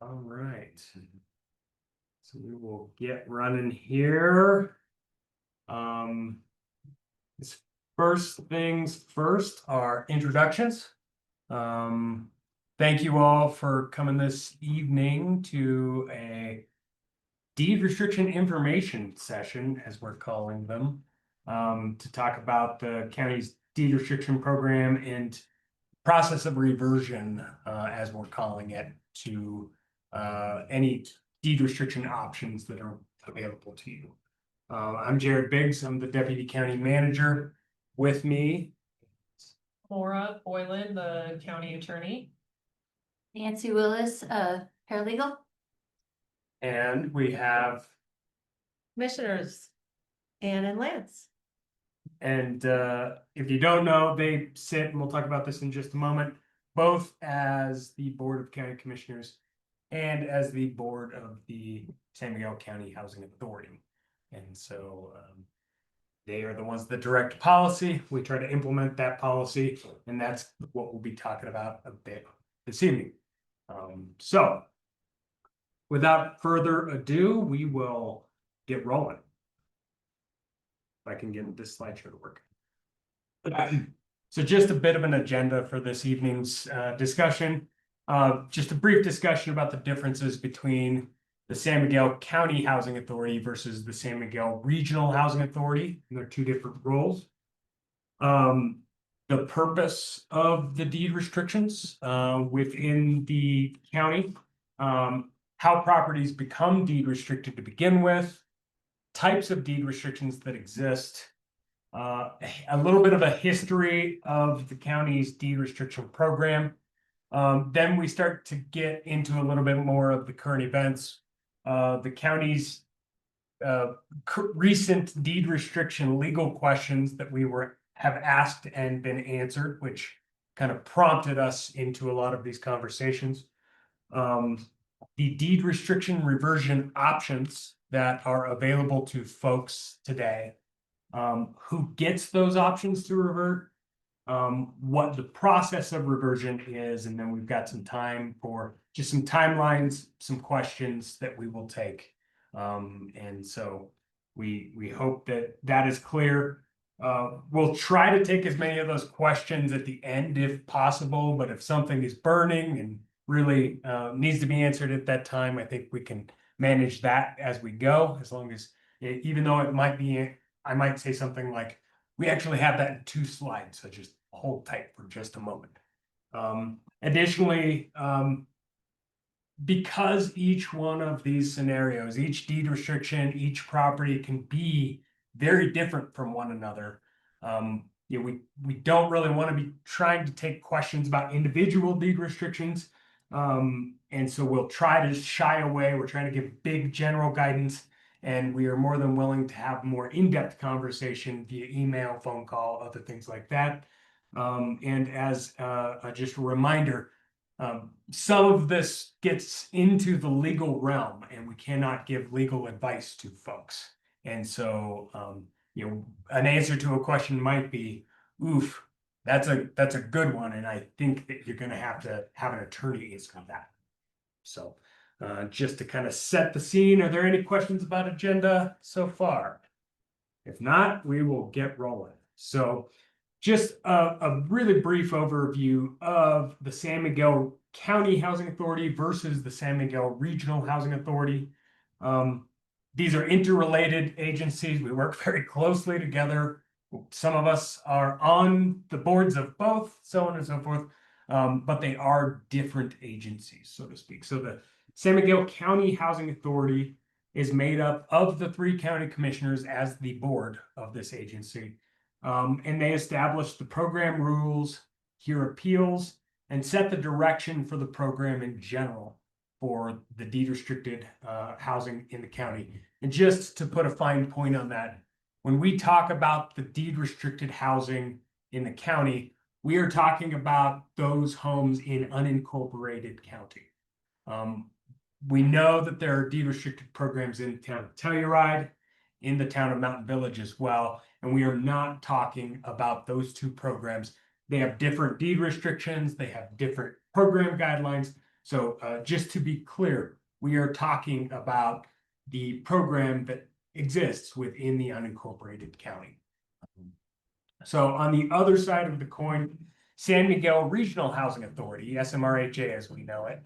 All right. So we will get running here. This first things first are introductions. Thank you all for coming this evening to a deed restriction information session, as we're calling them, to talk about the county's deed restriction program and process of reversion, as we're calling it, to any deed restriction options that are available to you. I'm Jared Biggs. I'm the Deputy County Manager. With me, Maura Boylan, the county attorney. Nancy Willis, paralegal. and we have, Commissioners, Ann and Lance. and if you don't know, they sit, and we'll talk about this in just a moment, both as the Board of County Commissioners and as the Board of the San Miguel County Housing Authority. And so they are the ones that direct policy. We try to implement that policy, and that's what we'll be talking about a bit this evening. So without further ado, we will get rolling. If I can get this slideshow to work. So just a bit of an agenda for this evening's discussion. Just a brief discussion about the differences between the San Miguel County Housing Authority versus the San Miguel Regional Housing Authority. And they're two different roles. The purpose of the deed restrictions within the county, how properties become deed restricted to begin with, types of deed restrictions that exist, a little bit of a history of the county's deed restriction program. Then we start to get into a little bit more of the current events. The county's recent deed restriction legal questions that we have asked and been answered, which kind of prompted us into a lot of these conversations. The deed restriction reversion options that are available to folks today, who gets those options to revert, what the process of reversion is, and then we've got some time for just some timelines, some questions that we will take. And so we hope that that is clear. We'll try to take as many of those questions at the end if possible, but if something is burning and really needs to be answered at that time, I think we can manage that as we go, as long as, even though it might be, I might say something like, we actually have that in 2 slides, so just hold tight for just a moment. Additionally, because each one of these scenarios, each deed restriction, each property can be very different from one another. We don't really want to be trying to take questions about individual deed restrictions. And so we'll try to shy away. We're trying to give big general guidance, and we are more than willing to have more in-depth conversation via email, phone call, other things like that. And as just a reminder, some of this gets into the legal realm, and we cannot give legal advice to folks. And so, an answer to a question might be, oof, that's a good one, and I think that you're going to have an attorney answer that. So just to kind of set the scene, are there any questions about agenda so far? If not, we will get rolling. So just a really brief overview of the San Miguel County Housing Authority versus the San Miguel Regional Housing Authority. These are interrelated agencies. We work very closely together. Some of us are on the boards of both, so on and so forth, but they are different agencies, so to speak. So the San Miguel County Housing Authority is made up of the 3 county commissioners as the board of this agency. And they establish the program rules, hear appeals, and set the direction for the program in general for the deed restricted housing in the county. And just to put a fine point on that, when we talk about the deed restricted housing in the county, we are talking about those homes in unincorporated county. We know that there are deed restricted programs in the town of Telluride, in the town of Mountain Village as well. And we are not talking about those 2 programs. They have different deed restrictions. They have different program guidelines. So just to be clear, we are talking about the program that exists within the unincorporated county. So on the other side of the coin, San Miguel Regional Housing Authority, SMRHA as we know it,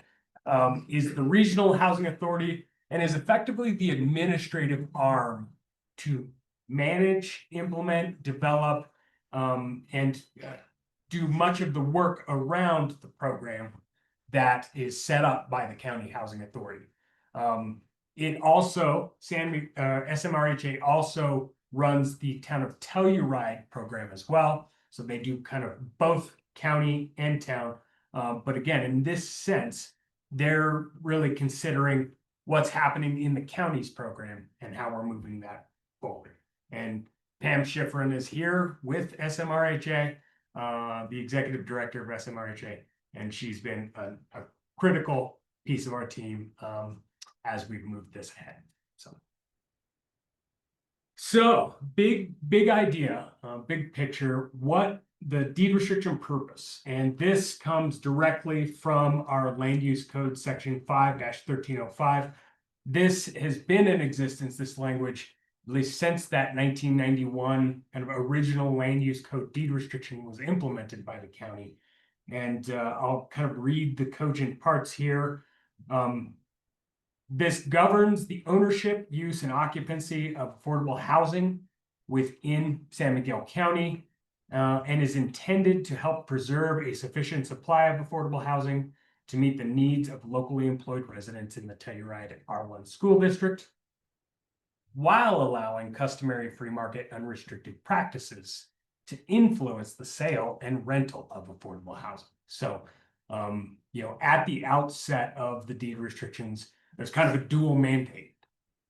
is the regional housing authority and is effectively the administrative arm to manage, implement, develop, and do much of the work around the program that is set up by the county housing authority. It also, SMRHA also runs the town of Telluride program as well. So they do kind of both county and town. But again, in this sense, they're really considering what's happening in the county's program and how we're moving that forward. And Pam Schifrin is here with SMRHA, the executive director of SMRHA, and she's been a critical piece of our team as we've moved this ahead. So big idea, big picture, what the deed restriction purpose, and this comes directly from our land use code section 5-1305. This has been in existence, this language, at least since that 1991 kind of original land use code deed restriction was implemented by the county. And I'll kind of read the cogent parts here. This governs the ownership, use, and occupancy of affordable housing within San Miguel County and is intended to help preserve a sufficient supply of affordable housing to meet the needs of locally employed residents in the Telluride R1 school district, while allowing customary free market unrestricted practices to influence the sale and rental of affordable housing. So, at the outset of the deed restrictions, there's kind of a dual mandate: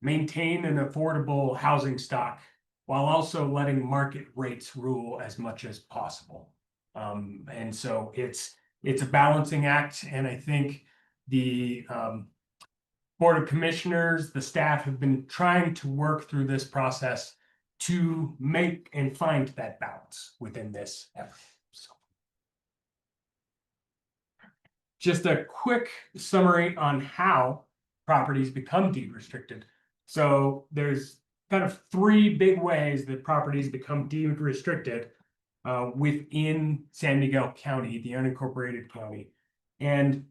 maintain an affordable housing stock while also letting market rates rule as much as possible. And so it's a balancing act. And I think the Board of Commissioners, the staff have been trying to work through this process to make and find that balance within this effort. So, just a quick summary on how properties become deed restricted. So there's kind of three big ways that properties become deed restricted within San Miguel County, the unincorporated county. And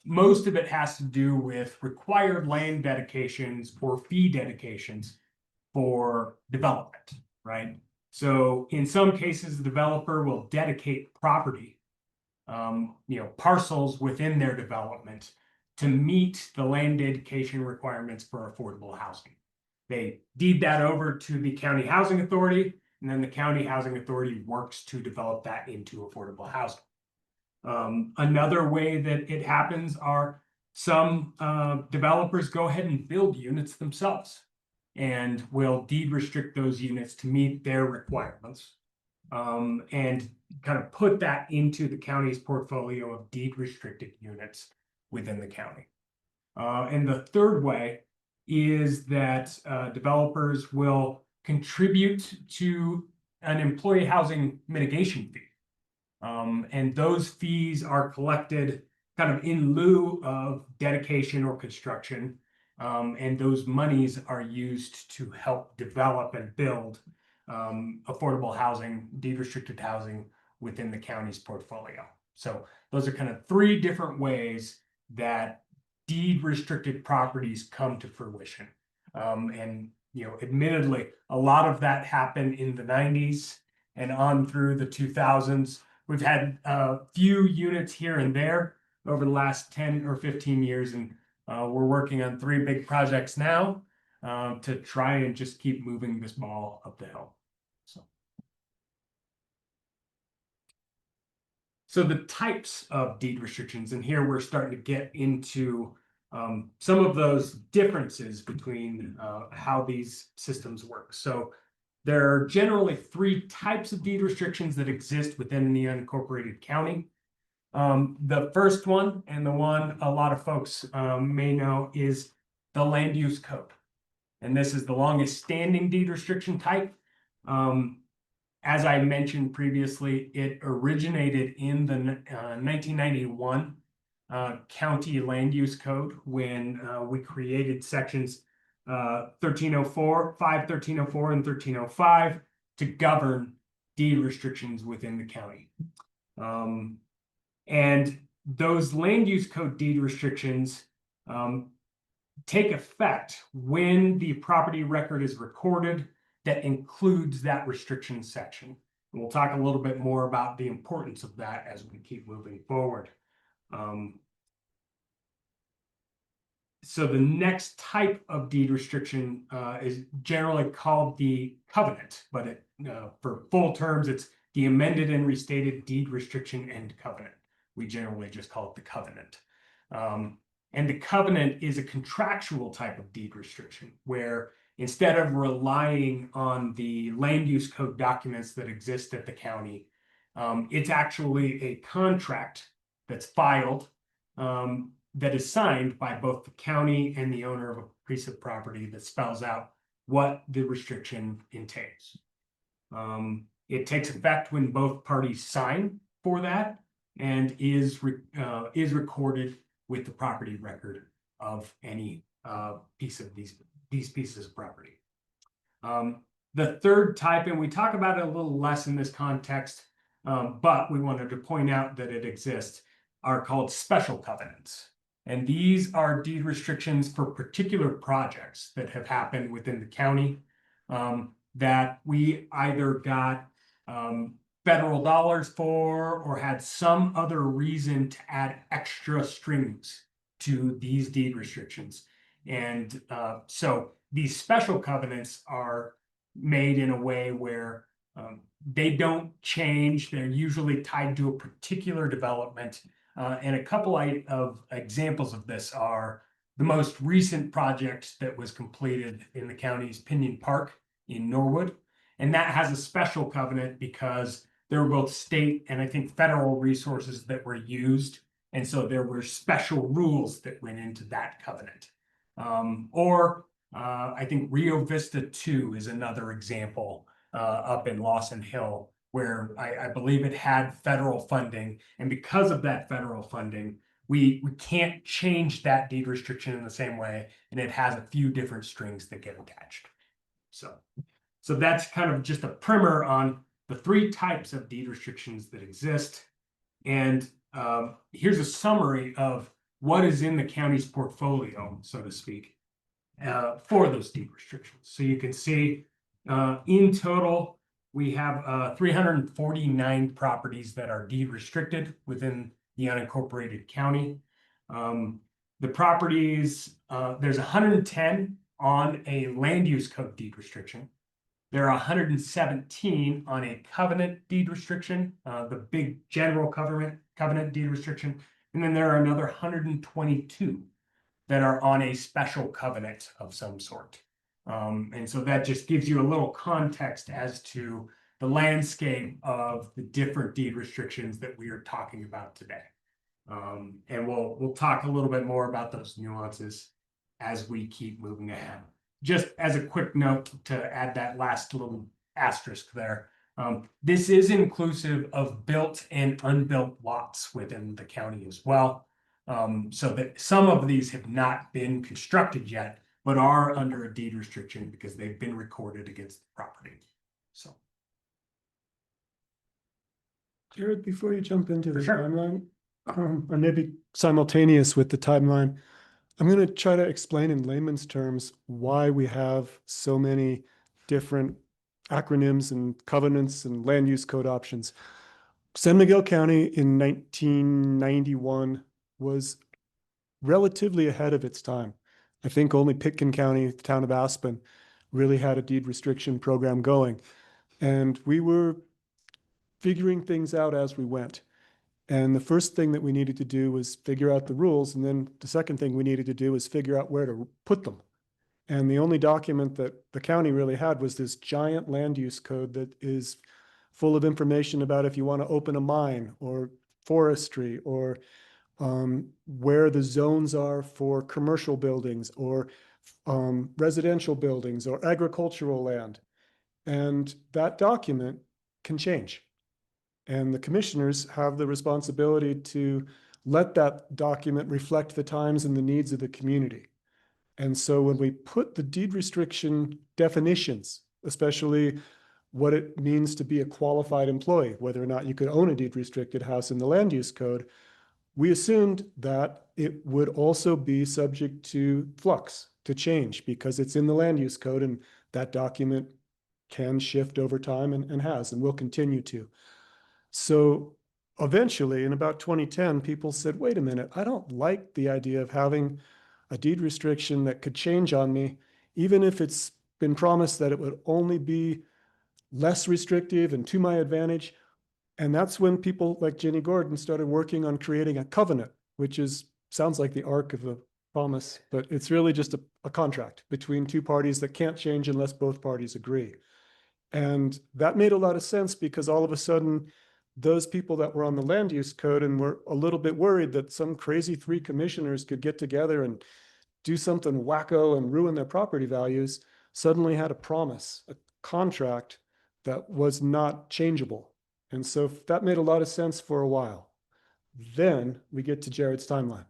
most of it has to do with required land dedications or fee dedications for development, right? So in some cases, the developer will dedicate property, parcels within their development to meet the land dedication requirements for affordable housing. They deed that over to the county housing authority, and then the county housing authority works to develop that into affordable housing. Another way that it happens are some developers go ahead and build units themselves and will deed restrict those units to meet their requirements and kind of put that into the county's portfolio of deed restricted units within the county. And the third way is that developers will contribute to an employee housing mitigation fee. And those fees are collected kind of in lieu of dedication or construction. And those monies are used to help develop and build affordable housing, deed restricted housing within the county's portfolio. So those are kind of three different ways that deed restricted properties come to fruition. And admittedly, a lot of that happened in the 90s and on through the 2000s. We've had a few units here and there over the last 10 or 15 years, and we're working on 3 big projects now to try and just keep moving this ball up the hill. So the types of deed restrictions, and here we're starting to get into some of those differences between how these systems work. So there are generally 3 types of deed restrictions that exist within the unincorporated county. The first one, and the one a lot of folks may know, is the land use code. And this is the longest standing deed restriction type. As I mentioned previously, it originated in the 1991 county land use code when we created sections 1304, 1304, and 1305 to govern deed restrictions within the county. And those land use code deed restrictions take effect when the property record is recorded that includes that restriction section. And we'll talk a little bit more about the importance of that as we keep moving forward. So the next type of deed restriction is generally called the covenant, but it, for full terms, it's the amended and restated deed restriction and covenant. We generally just call it the covenant. And the covenant is a contractual type of deed restriction where instead of relying on the land use code documents that exist at the county, it's actually a contract that's filed that is signed by both the county and the owner of a piece of property that spells out what the restriction entails. It takes effect when both parties sign for that and is recorded with the property record of any piece of these pieces of property. The third type, and we talk about it a little less in this context, but we wanted to point out that it exists, are called special covenants. And these are deed restrictions for particular projects that have happened within the county that we either got federal dollars for or had some other reason to add extra strings to these deed restrictions. And so these special covenants are made in a way where they don't change. They're usually tied to a particular development. And a couple of examples of this are the most recent project that was completed in the county's Pinion Park in Norwood. And that has a special covenant because there were both state and I think federal resources that were used. And so there were special rules that went into that covenant. I think Rio Vista 2 is another example up in Lawson Hill, where I believe it had federal funding. And because of that federal funding, we can't change that deed restriction in the same way. And it has a few different strings that get attached. So that's kind of just a primer on the three types of deed restrictions that exist. And here's a summary of what is in the county's portfolio, so to speak, for those deed restrictions. So you can see in total, we have 349 properties that are deed restricted within the unincorporated county. The properties, there's 110 on a land use code deed restriction. There are 117 on a covenant deed restriction, the big general covenant deed restriction. And then there are another 122 that are on a special covenant of some sort. And so that just gives you a little context as to the landscape of the different deed restrictions that we are talking about today. And we'll talk a little bit more about those nuances as we keep moving ahead. Just as a quick note to add that last little asterisk there, this is inclusive of built and unbuilt lots within the county as well. So that some of these have not been constructed yet, but are under a deed restriction because they've been recorded against the property. So, Jared, before you jump into the Sure. timeline, or maybe simultaneous with the timeline, I'm going to try to explain in layman's terms why we have so many different acronyms and covenants and land use code options. San Miguel County in 1991 was relatively ahead of its time. I think only Pitkin County, the town of Aspen, really had a deed restriction program going. And we were figuring things out as we went. And the first thing that we needed to do was figure out the rules. And then the second thing we needed to do was figure out where to put them. And the only document that the county really had was this giant land use code that is full of information about if you want to open a mine or forestry or where the zones are for commercial buildings or residential buildings or agricultural land. And that document can change. And the commissioners have the responsibility to let that document reflect the times and the needs of the community. And so when we put the deed restriction definitions, especially what it means to be a qualified employee, whether or not you could own a deed restricted house in the land use code, we assumed that it would also be subject to flux, to change, because it's in the land use code and that document can shift over time and has, and will continue to. So eventually, in about 2010, people said, wait a minute, I don't like the idea of having a deed restriction that could change on me, even if it's been promised that it would only be less restrictive and to my advantage. And that's when people like Jenny Gordon started working on creating a covenant, which sounds like the arc of a promise, but it's really just a contract between two parties that can't change unless both parties agree. And that made a lot of sense because all of a sudden, those people that were on the land use code and were a little bit worried that some crazy 3 commissioners could get together and do something wacko and ruin their property values, suddenly had a promise, a contract that was not changeable. And so that made a lot of sense for a while. Then we get to Jared's timeline.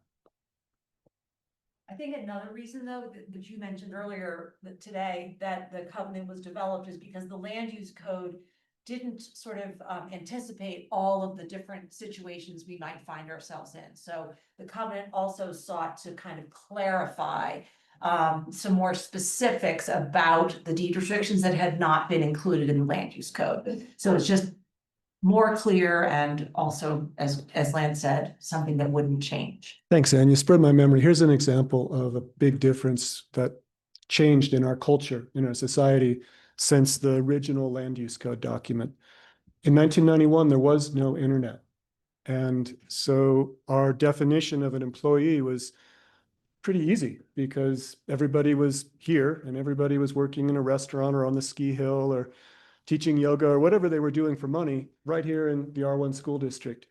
I think another reason though, that you mentioned earlier that today, that the covenant was developed is because the land use code didn't sort of anticipate all of the different situations we might find ourselves in. So the covenant also sought to kind of clarify some more specifics about the deed restrictions that had not been included in the land use code. So it's just more clear and also, as Lance said, something that wouldn't change. Thanks, Ann. You spread my memory. Here's an example of a big difference that changed in our culture, in our society, since the original land use code document. In 1991, there was no internet. And so our definition of an employee was pretty easy because everybody was here and everybody was working in a restaurant or on the ski hill or teaching yoga or whatever they were doing for money right here in the R1 school district.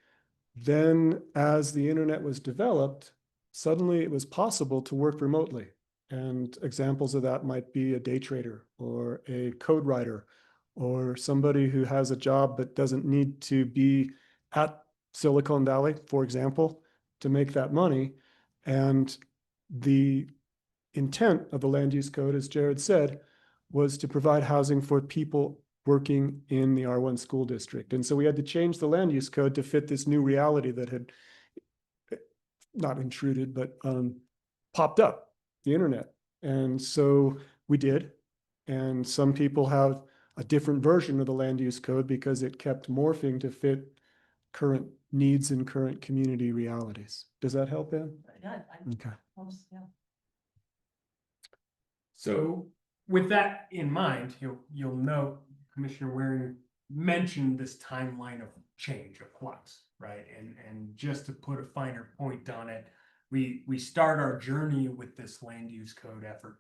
Then as the internet was developed, suddenly it was possible to work remotely. And examples of that might be a day trader or a code writer or somebody who has a job but doesn't need to be at Silicon Valley, for example, to make that money. And the intent of the land use code, as Jared said, was to provide housing for people working in the R1 school district. And so we had to change the land use code to fit this new reality that had not intruded, but popped up, the internet. And so we did. And some people have a different version of the land use code because it kept morphing to fit current needs and current community realities. Does that help, Ann? Yeah, Okay. yeah. So with that in mind, you'll note Commissioner Waring mentioned this timeline of change, of flux, right? And just to put a finer point on it, we start our journey with this land use code effort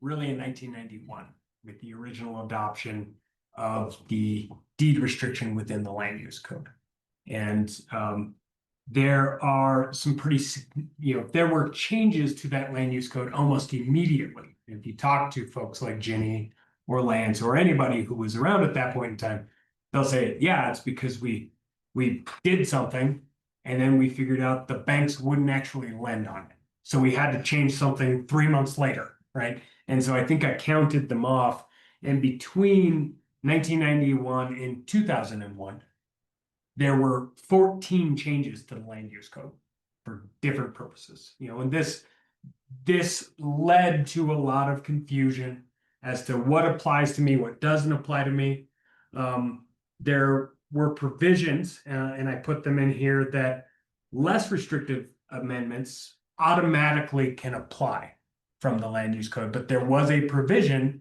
really in 1991 with the original adoption of the deed restriction within the land use code. And there are some pretty, there were changes to that land use code almost immediately. If you talk to folks like Jenny or Lance or anybody who was around at that point in time, they'll say, yeah, it's because we did something and then we figured out the banks wouldn't actually lend on it. So we had to change something 3 months later, right? And so I think I counted them off. And between 1991 and 2001, there were 14 changes to the land use code for different purposes. And this led to a lot of confusion as to what applies to me, what doesn't apply to me. There were provisions, and I put them in here, that less restrictive amendments automatically can apply from the land use code. But there was a provision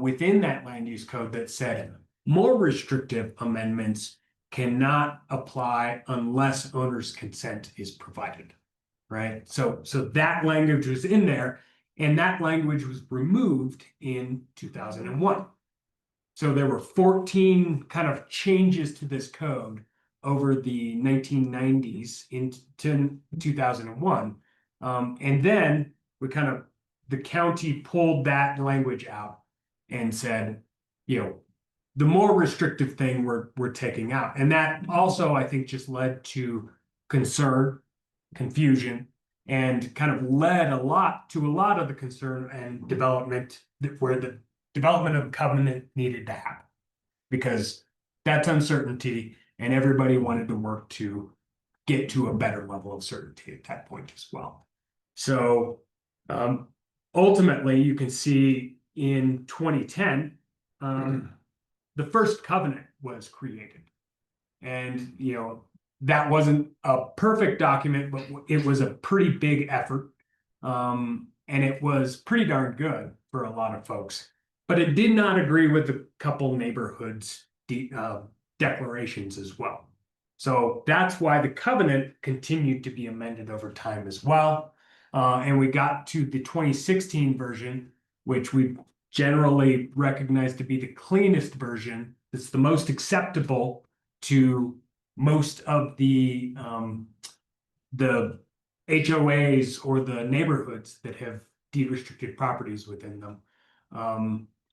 within that land use code that said more restrictive amendments cannot apply unless owner's consent is provided, right? So that language was in there, and that language was removed in 2001. So there were 14 kind of changes to this code over the 1990s into 2001. And then the county pulled that language out and said, the more restrictive thing we're taking out. And that also, I think, just led to concern, confusion, and kind of led a lot of the concern and development where the development of covenant needed to happen. Because that's uncertainty, and everybody wanted to work to get to a better level of certainty at that point as well. So ultimately, you can see in 2010, the first covenant was created. And, that wasn't a perfect document, but it was a pretty big effort. And it was pretty darn good for a lot of folks. But it did not agree with a couple neighborhoods' declarations as well. So that's why the covenant continued to be amended over time as well. And we got to the 2016 version, which we generally recognize to be the cleanest version. It's the most acceptable to most of the HOAs or the neighborhoods that have deed restricted properties within them.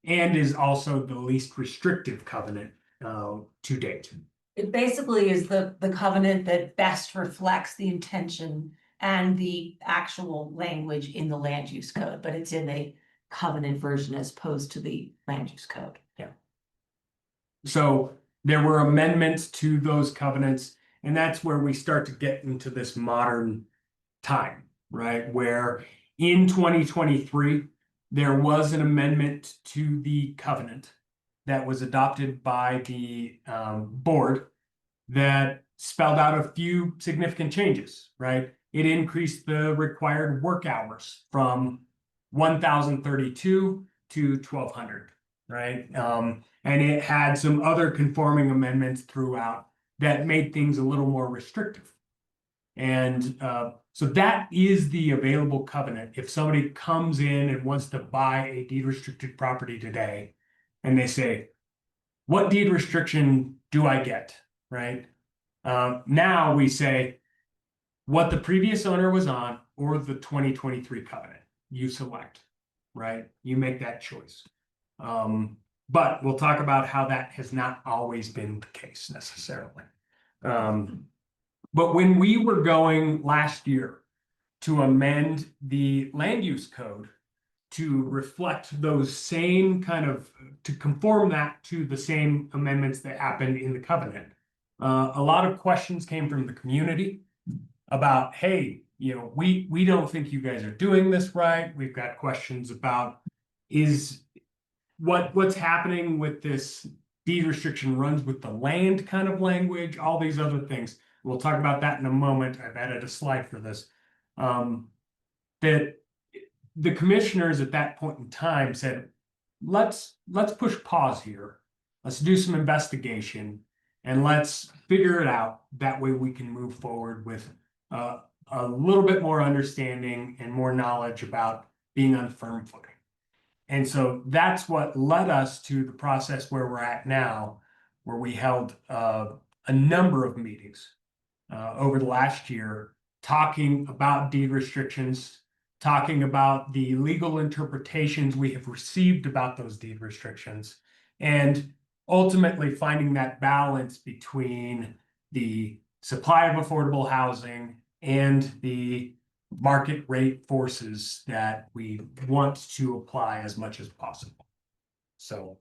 And is also the least restrictive covenant to date. It basically is the covenant that best reflects the intention and the actual language in the land use code, but it's in a covenant version as opposed to the land use code. So there were amendments to those covenants, and that's where we start to get into this modern time, right? Where in 2023, there was an amendment to the covenant that was adopted by the board that spelled out a few significant changes, right? It increased the required work hours from 1,032 to 1,200, right? And it had some other conforming amendments throughout that made things a little more restrictive. And so that is the available covenant. If somebody comes in and wants to buy a deed restricted property today, and they say, what deed restriction do I get, right? Now we say what the previous owner was on or the 2023 covenant, you select, right? You make that choice. But we'll talk about how that has not always been the case necessarily. But when we were going last year to amend the land use code to reflect those same to conform that to the same amendments that happened in the covenant, a lot of questions came from the community about, hey, we don't think you guys are doing this right. We've got questions about what's happening with this deed restriction runs with the land kind of language, all these other things. We'll talk about that in a moment. I've added a slide for this. That the commissioners at that point in time said, let's push pause here. Let's do some investigation and let's figure it out. That way we can move forward with a little bit more understanding and more knowledge about being on firm footing. And so that's what led us to the process where we're at now, where we held a number of meetings over the last year, talking about deed restrictions, talking about the legal interpretations we have received about those deed restrictions, and ultimately finding that balance between the supply of affordable housing and the market rate forces that we want to apply as much as possible. So,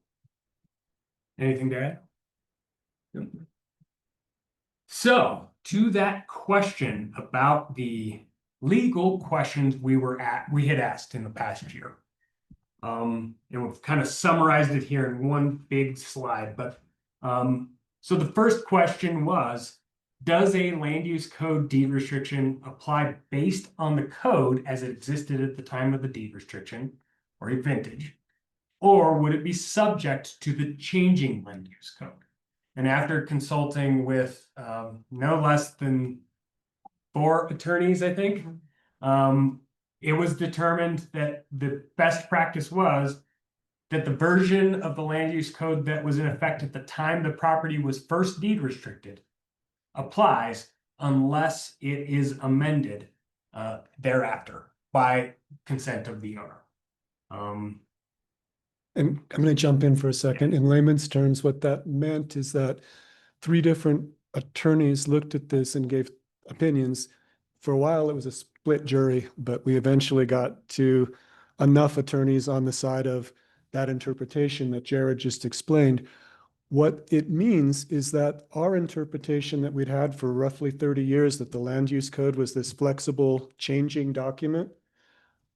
anything to add? Yep. So, to that question about the legal questions we had asked in the past year. And we've kind of summarized it here in one big slide, but so the first question was, does a land use code deed restriction apply based on the code as it existed at the time of the deed restriction or a vintage, or would it be subject to the changing land use code? And after consulting with no less than 4 attorneys, I think, it was determined that the best practice was that the version of the land use code that was in effect at the time the property was first deed restricted applies unless it is amended thereafter by consent of the owner. And I'm going to jump in for a second. In layman's terms, what that meant is that 3 different attorneys looked at this and gave opinions. For a while, it was a split jury, but we eventually got to enough attorneys on the side of that interpretation that Jared just explained. What it means is that our interpretation that we'd had for roughly 30 years, that the land use code was this flexible, changing document,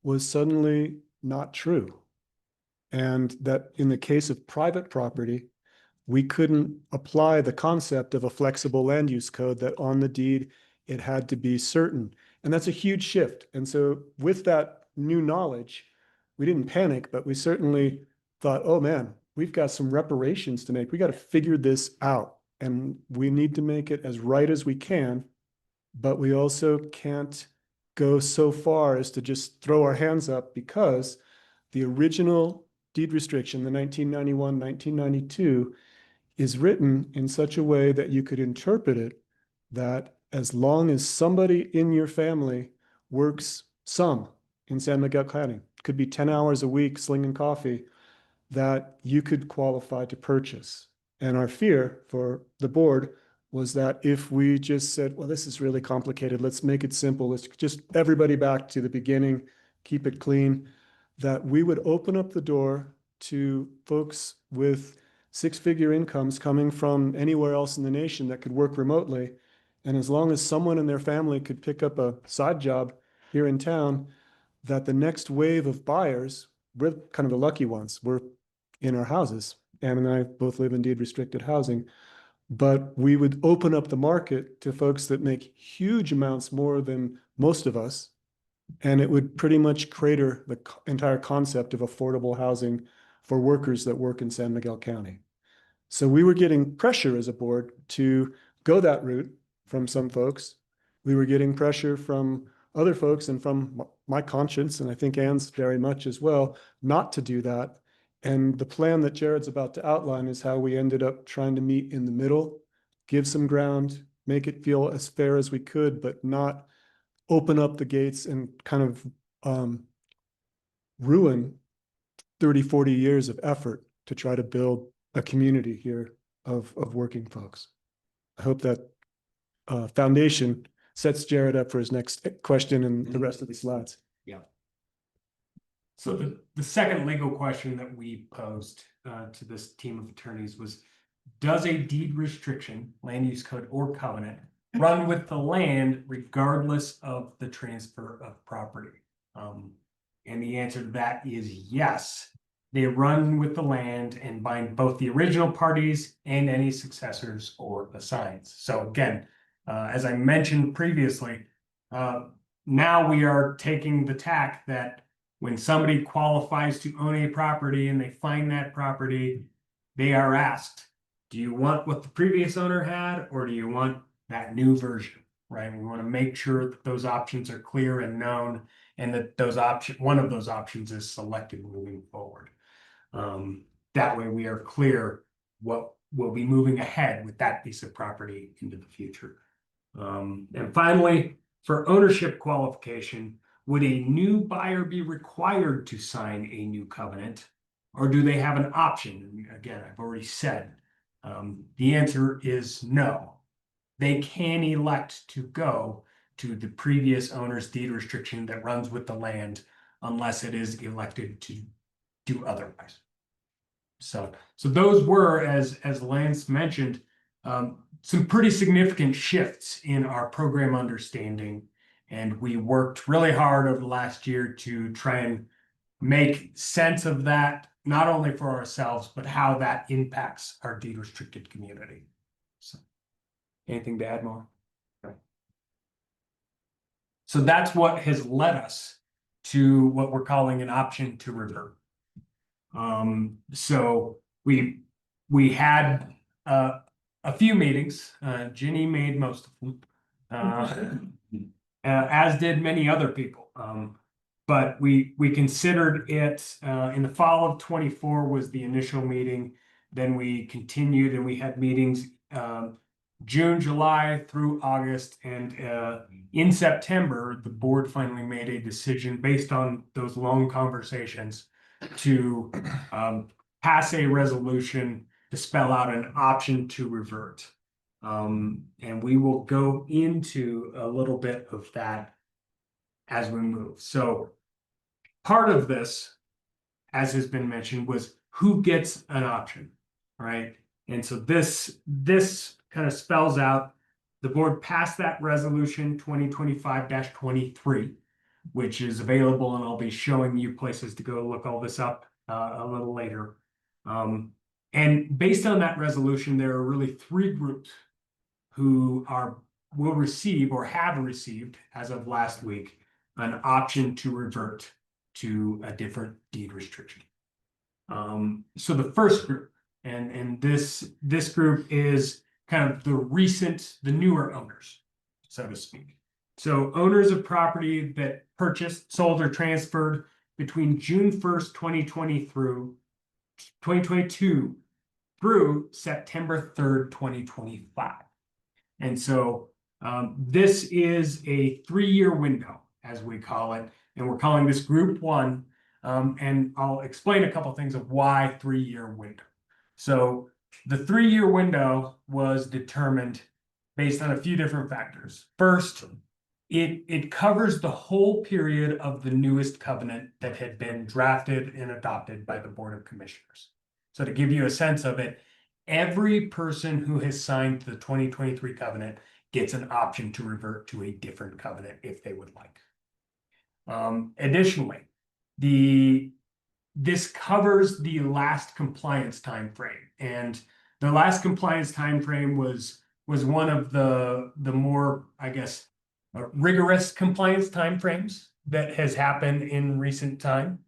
was suddenly not true. And that in the case of private property, we couldn't apply the concept of a flexible land use code, that on the deed, it had to be certain. And that's a huge shift. And so with that new knowledge, we didn't panic, but we certainly thought, oh man, we've got some reparations to make. We got to figure this out, and we need to make it as right as we can, but we also can't go so far as to just throw our hands up, because the original deed restriction, the 1991, 1992, is written in such a way that you could interpret it that as long as somebody in your family works some in San Miguel County, could be 10 hours a week slinging coffee, that you could qualify to purchase. And our fear for the board was that if we just said, well, this is really complicated, let's make it simple, let's just everybody back to the beginning, keep it clean, that we would open up the door to folks with six-figure incomes coming from anywhere else in the nation that could work remotely. And as long as someone in their family could pick up a side job here in town, that the next wave of buyers, we're kind of the lucky ones, we're in our houses. Ann and I both live in deed restricted housing, but we would open up the market to folks that make huge amounts more than most of us. And it would pretty much crater the entire concept of affordable housing for workers that work in San Miguel County. So we were getting pressure as a board to go that route from some folks. We were getting pressure from other folks and from my conscience, and I think Ann's very much as well, not to do that. And the plan that Jared's about to outline is how we ended up trying to meet in the middle, give some ground, make it feel as fair as we could, but not open up the gates and kind of ruin 30, 40 years of effort to try to build a community here of working folks. I hope that foundation sets Jared up for his next question and the rest of the slides. So the second legal question that we posed to this team of attorneys was, does a deed restriction, land use code or covenant, run with the land regardless of the transfer of property? And the answer to that is yes. They run with the land and bind both the original parties and any successors or assigns. So again, as I mentioned previously, now we are taking the tack that when somebody qualifies to own a property and they find that property, they are asked, do you want what the previous owner had, or do you want that new version, right? We want to make sure that those options are clear and known, and that one of those options is selected moving forward. That way we are clear what will be moving ahead with that piece of property into the future. And finally, for ownership qualification, would a new buyer be required to sign a new covenant, or do they have an option? And again, I've already said, the answer is no. They can elect to go to the previous owner's deed restriction that runs with the land, unless it is elected to do otherwise. So those were, as Lance mentioned, some pretty significant shifts in our program understanding. And we worked really hard over the last year to try and make sense of that, not only for ourselves, but how that impacts our deed restricted community. So, anything to add more? Okay. So that's what has led us to what we're calling an option to revert. So we had a few meetings. Ginny made most of them. As did many other people. But we considered it in the fall of 24 was the initial meeting. Then we continued and we had meetings June, July through August. And in September, the board finally made a decision based on those long conversations to pass a resolution to spell out an option to revert. And we will go into a little bit of that as we move. So part of this, as has been mentioned, was who gets an option, right? And so this kind of spells out, the board passed that resolution 2025-23, which is available, and I'll be showing you places to go look all this up a little later. And based on that resolution, there are really three groups who will receive or have received, as of last week, an option to revert to a different deed restriction. So the first group, and this group is kind of the newer owners, so to speak. So owners of property that purchased, sold, or transferred between June 1st, 2020 through 2022 through September 3rd, 2025. And so this is a 3-year window, as we call it, and we're calling this group 1. And I'll explain a couple things of why 3-year window. So the 3-year window was determined based on a few different factors. First, it covers the whole period of the newest covenant that had been drafted and adopted by the Board of Commissioners. So to give you a sense of it, every person who has signed the 2023 covenant gets an option to revert to a different covenant if they would like. Additionally, this covers the last compliance time frame, and the last compliance time frame was one of the more, I guess, rigorous compliance time frames that has happened in recent time.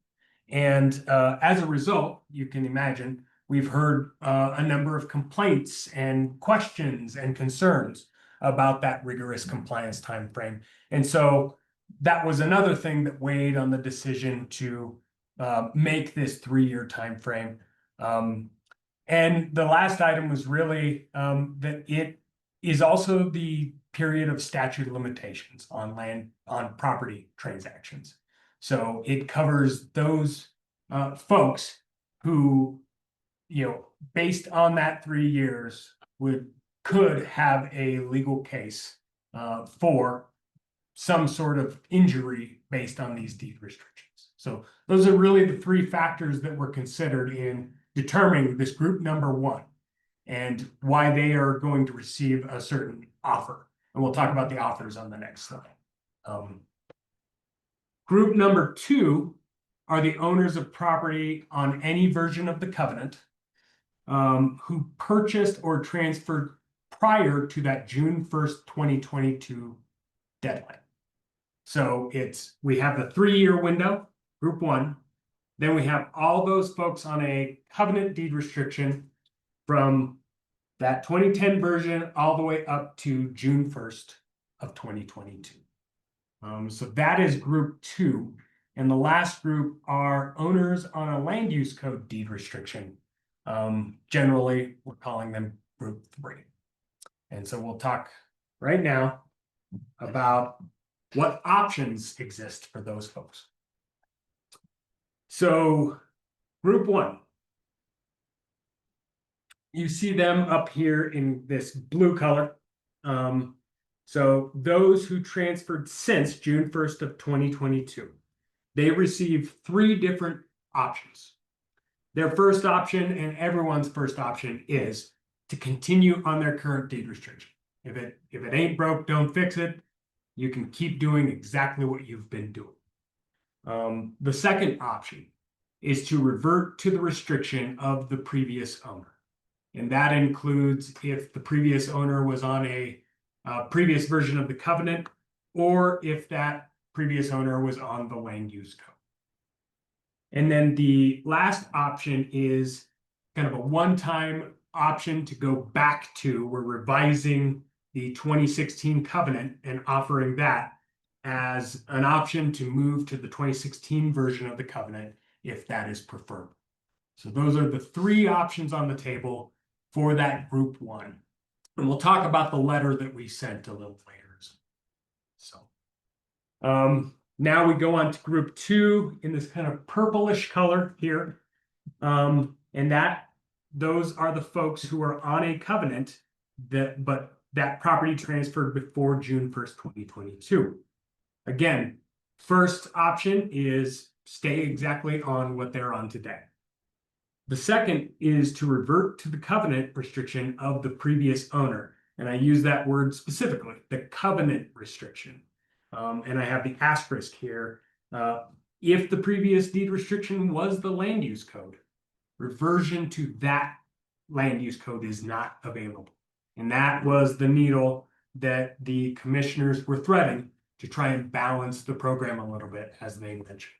And as a result, you can imagine, we've heard a number of complaints and questions and concerns about that rigorous compliance time frame. And so that was another thing that weighed on the decision to make this 3-year time frame. And the last item was really that it is also the period of statute of limitations on property transactions. So it covers those folks who, based on that 3 years, could have a legal case for some sort of injury based on these deed restrictions. So those are really the 3 factors that were considered in determining this group number 1 and why they are going to receive a certain offer. And we'll talk about the offers on the next slide. Group number 2 are the owners of property on any version of the covenant who purchased or transferred prior to that June 1st, 2022 deadline. So we have the 3-year window, group 1. Then we have all those folks on a covenant deed restriction from that 2010 version all the way up to June 1st of 2022. So that is group 2. And the last group are owners on a land use code deed restriction. Generally, we're calling them group 3. And so we'll talk right now about what options exist for those folks. So group 1, you see them up here in this blue color. So those who transferred since June 1st of 2022, they receive 3 different options. Their first option, and everyone's first option, is to continue on their current deed restriction. If it ain't broke, don't fix it. You can keep doing exactly what you've been doing. The second option is to revert to the restriction of the previous owner. And that includes if the previous owner was on a previous version of the covenant, or if that previous owner was on the land use code. And then the last option is kind of a one-time option to go back to, we're revising the 2016 covenant and offering that as an option to move to the 2016 version of the covenant if that is preferred. So those are the 3 options on the table for that group 1. And we'll talk about the letter that we sent a little later. So now we go on to group 2 in this kind of purplish color here. And those are the folks who are on a covenant but that property transferred before June 1st, 2022. Again, first option is stay exactly on what they're on today. The second is to revert to the covenant restriction of the previous owner. And I use that word specifically, the covenant restriction. And I have the asterisk here. If the previous deed restriction was the land use code, reversion to that land use code is not available. And that was the needle that the commissioners were threading to try and balance the program a little bit, as they mentioned.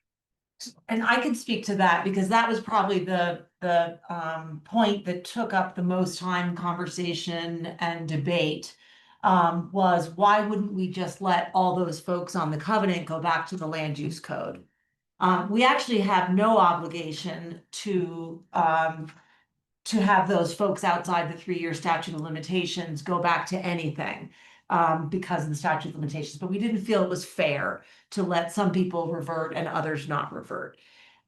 And I can speak to that because that was probably the point that took up the most time, conversation and debate. Was why wouldn't we just let all those folks on the covenant go back to the land use code? We actually have no obligation to have those folks outside the 3-year statute of limitations go back to anything because of the statute of limitations, but we didn't feel it was fair to let some people revert and others not revert.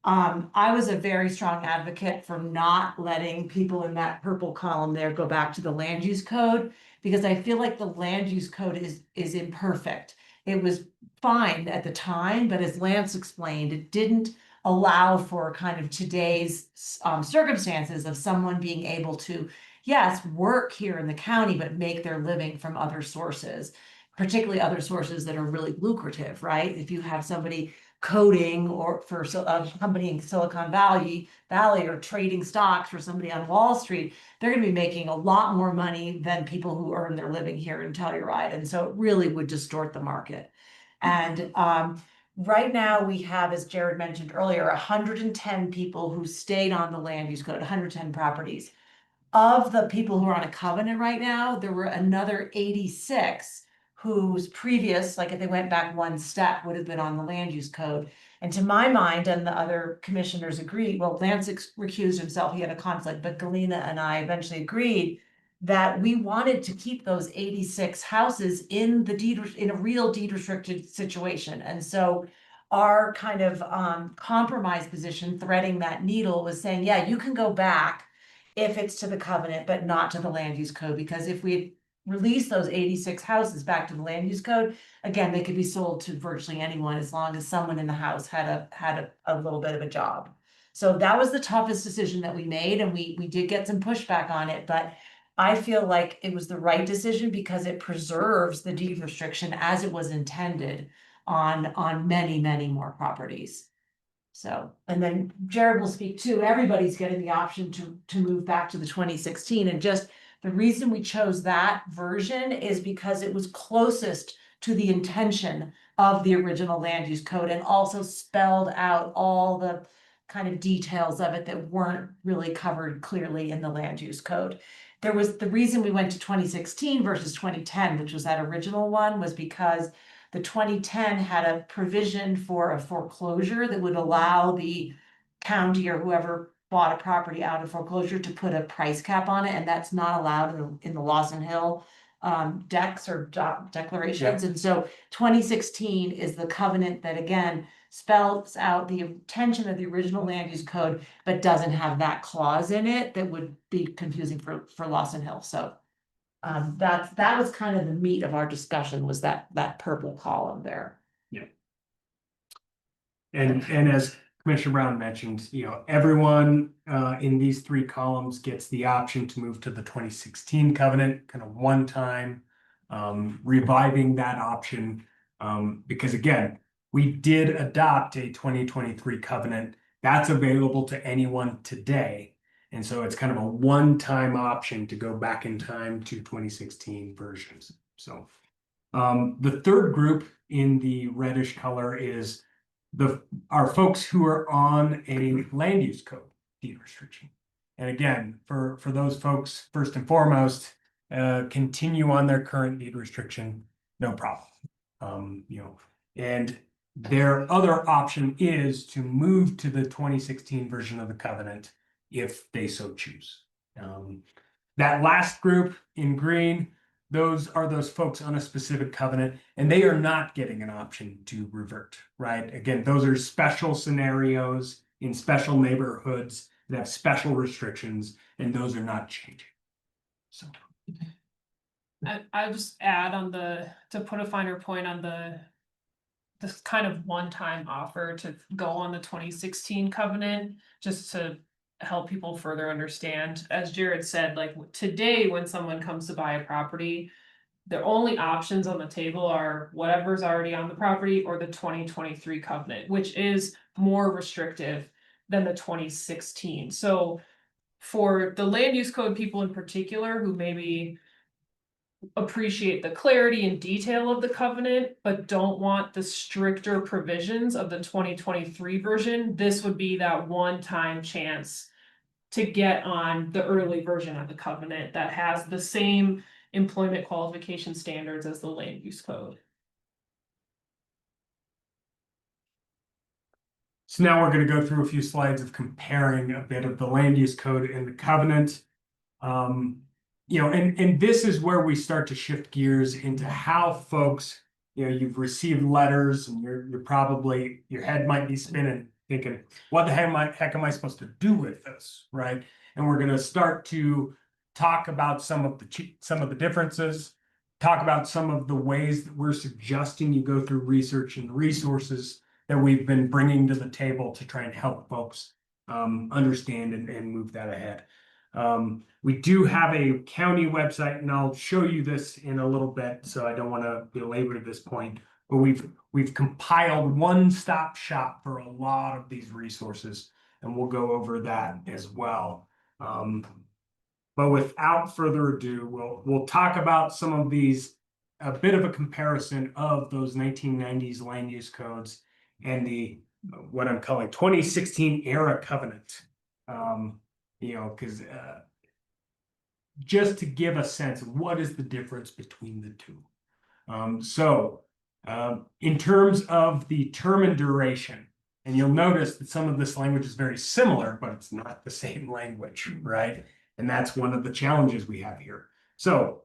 I was a very strong advocate for not letting people in that purple column there go back to the land use code because I feel like the land use code is imperfect. It was fine at the time, but as Lance explained, it didn't allow for kind of today's circumstances of someone being able to, yes, work here in the county, but make their living from other sources, particularly other sources that are really lucrative, right? If you have somebody coding or for a company in Silicon Valley or trading stocks for somebody on Wall Street, they're going to be making a lot more money than people who earn their living here in Telluride. And so it really would distort the market. And right now we have, as Jared mentioned earlier, 110 people who stayed on the land use code, 110 properties. Of the people who are on a covenant right now, there were another 86 whose previous, like if they went back one step, would have been on the land use code. And to my mind, and the other commissioners agreed, well, Lance recused himself, he had a conflict, but Galena and I eventually agreed that we wanted to keep those 86 houses in a real deed restricted situation. And so our kind of compromise position, threading that needle, was saying, yeah, you can go back if it's to the covenant, but not to the land use code, because if we release those 86 houses back to the land use code, again, they could be sold to virtually anyone as long as someone in the house had a little bit of a job. So that was the toughest decision that we made, and we did get some pushback on it, but I feel like it was the right decision because it preserves the deed restriction as it was intended on many, many more properties. So, and then Jared will speak too. Everybody's getting the option to move back to the 2016, and just the reason we chose that version is because it was closest to the intention of the original land use code and also spelled out all the kind of details of it that weren't really covered clearly in the land use code. There was the reason we went to 2016 versus 2010, which was that original one, was because the 2010 had a provision for a foreclosure that would allow the county or whoever bought a property out of foreclosure to put a price cap on it, and that's not allowed in the Lawson Hill decks or declarations. And so 2016 is the covenant that again spells out the intention of the original land use code, but doesn't have that clause in it that would be confusing for Lawson Hill. So that was kind of the meat of our discussion, was that purple column there. Yeah. And as Commissioner Brown mentioned, everyone in these 3 columns gets the option to move to the 2016 covenant, kind of one time, reviving that option. Because again, we did adopt a 2023 covenant that's available to anyone today. And so it's kind of a one-time option to go back in time to 2016 versions. So the third group in the reddish color is our folks who are on a land use code deed restriction. And again, for those folks, first and foremost, continue on their current deed restriction, no problem. And their other option is to move to the 2016 version of the covenant if they so choose. That last group in green, those are those folks on a specific covenant, and they are not getting an option to revert, right? Again, those are special scenarios in special neighborhoods that have special restrictions, and those are not changing. So I just add on to put a finer point on this kind of one-time offer to go on the 2016 covenant, just to help people further understand. As Jared said, like today, when someone comes to buy a property, the only options on the table are whatever's already on the property or the 2023 covenant, which is more restrictive than the 2016. So for the land use code people in particular who maybe appreciate the clarity and detail of the covenant, but don't want the stricter provisions of the 2023 version, this would be that one-time chance to get on the early version of the covenant that has the same employment qualification standards as the land use code. So now we're going to go through a few slides of comparing a bit of the land use code and the covenant. And this is where we start to shift gears into how folks, you've received letters and you're probably, your head might be spinning, thinking, what the heck am I supposed to do with this, right? And we're going to start to talk about some of the differences, talk about some of the ways that we're suggesting you go through research and resources that we've been bringing to the table to try and help folks understand and move that ahead. We do have a county website, and I'll show you this in a little bit, so I don't want to belabor this point, but we've compiled one-stop shop for a lot of these resources, and we'll go over that as well. But without further ado, we'll talk about some of these, a bit of a comparison of those 1990s land use codes and the what I'm calling 2016 era covenant. Because just to give a sense of what is the difference between the two. In terms of the term and duration, and you'll notice that some of this language is very similar, but it's not the same language, right? And that's one of the challenges we have here. So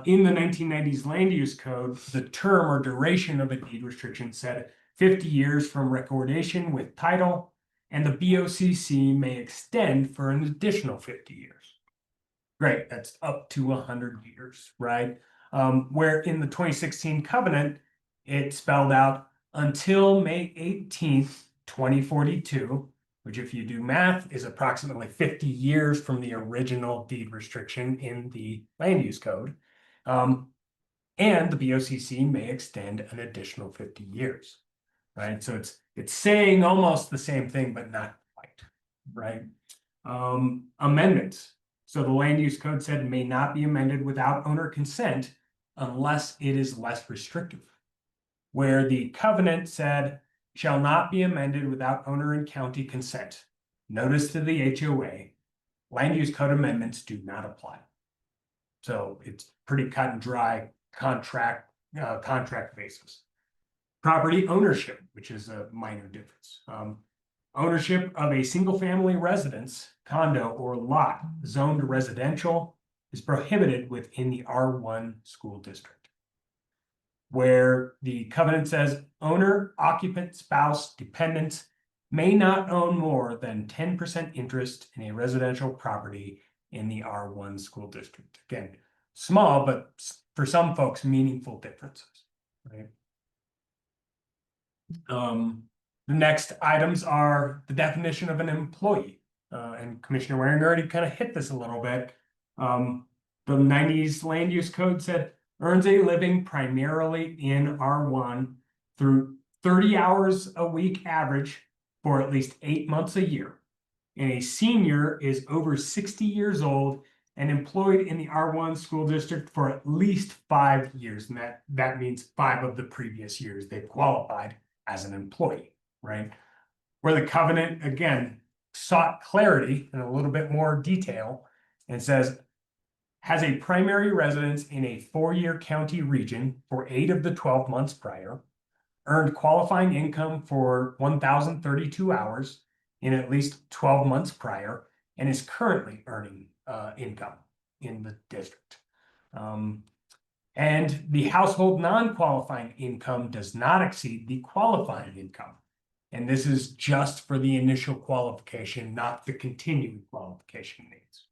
in the 1990s land use code, the term or duration of a deed restriction said 50 years from recordation with title, and the BOCC may extend for an additional 50 years. Great, that's up to 100 years, right? Where in the 2016 covenant, it spelled out until May 18th, 2042, which if you do math is approximately 50 years from the original deed restriction in the land use code. And the BOCC may extend an additional 50 years, right? So it's saying almost the same thing, but not quite, right? Amendments. So the land use code said may not be amended without owner consent unless it is less restrictive. Where the covenant said shall not be amended without owner and county consent. Notice to the HOA, land use code amendments do not apply. So it's pretty cut and dry contract basis. Property ownership, which is a minor difference. Ownership of a single-family residence, condo, or lot zoned residential is prohibited within the R1 school district. Where the covenant says owner, occupant, spouse, dependents may not own more than 10% interest in a residential property in the R1 school district. Again, small, but for some folks, meaningful differences, right? The next items are the definition of an employee. And Commissioner Waring already kind of hit this a little bit. The 90s land use code said earns a living primarily in R1 through 30 hours a week average for at least 8 months a year. And a senior is over 60 years old and employed in the R1 school district for at least 5 years. And that means 5 of the previous years they've qualified as an employee, right? Where the covenant, again, sought clarity and a little bit more detail and says, has a primary residence in a 4-year county region for 8 of the 12 months prior, earned qualifying income for 1,032 hours in at least 12 months prior, and is currently earning income in the district. And the household non-qualifying income does not exceed the qualifying income. And this is just for the initial qualification, not the continuing qualification needs.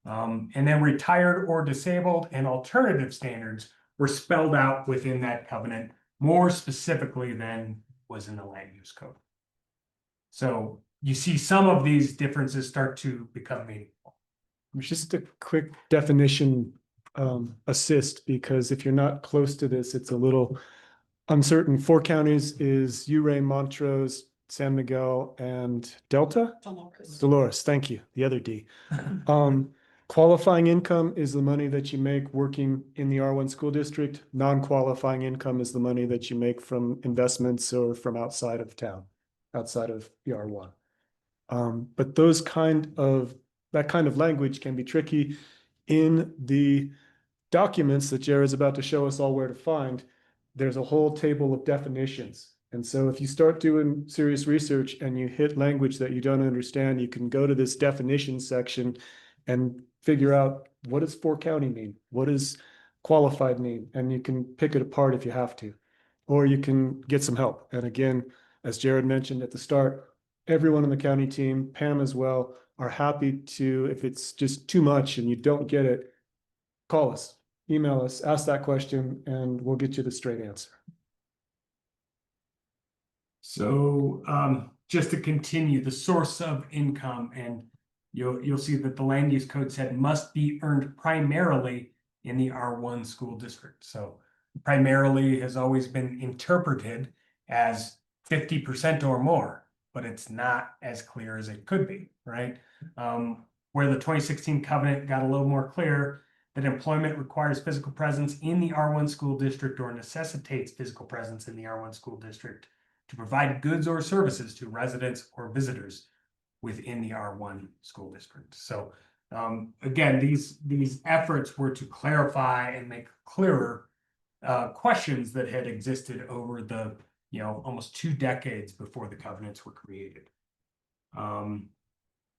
And then retired or disabled and alternative standards were spelled out within that covenant more specifically than was in the land use code. So you see some of these differences start to become meaningful. Just a quick definition assist, because if you're not close to this, it's a little uncertain. 4 counties is Ouray, Montrose, San Miguel, and Delta? Dolores. Dolores, thank you, the other D. Qualifying income is the money that you make working in the R1 school district. Non-qualifying income is the money that you make from investments or from outside of town, outside of the R1. But that kind of language can be tricky. In the documents that Jared's about to show us all where to find, there's a whole table of definitions. And so if you start doing serious research and you hit language that you don't understand, you can go to this definition section and figure out, what does 4 county mean? What does qualified mean? And you can pick it apart if you have to, or you can get some help. And again, as Jared mentioned at the start, everyone on the county team, Pam as well, are happy to, if it's just too much and you don't get it, call us, email us, ask that question, and we'll get you the straight answer. So just to continue, the source of income, and you'll see that the land use code said must be earned primarily in the R1 school district. So primarily has always been interpreted as 50% or more, but it's not as clear as it could be, right? Where the 2016 covenant got a little more clear, that employment requires physical presence in the R1 school district or necessitates physical presence in the R1 school district to provide goods or services to residents or visitors within the R1 school district. So again, these efforts were to clarify and make clearer questions that had existed over the almost 2 decades before the covenants were created.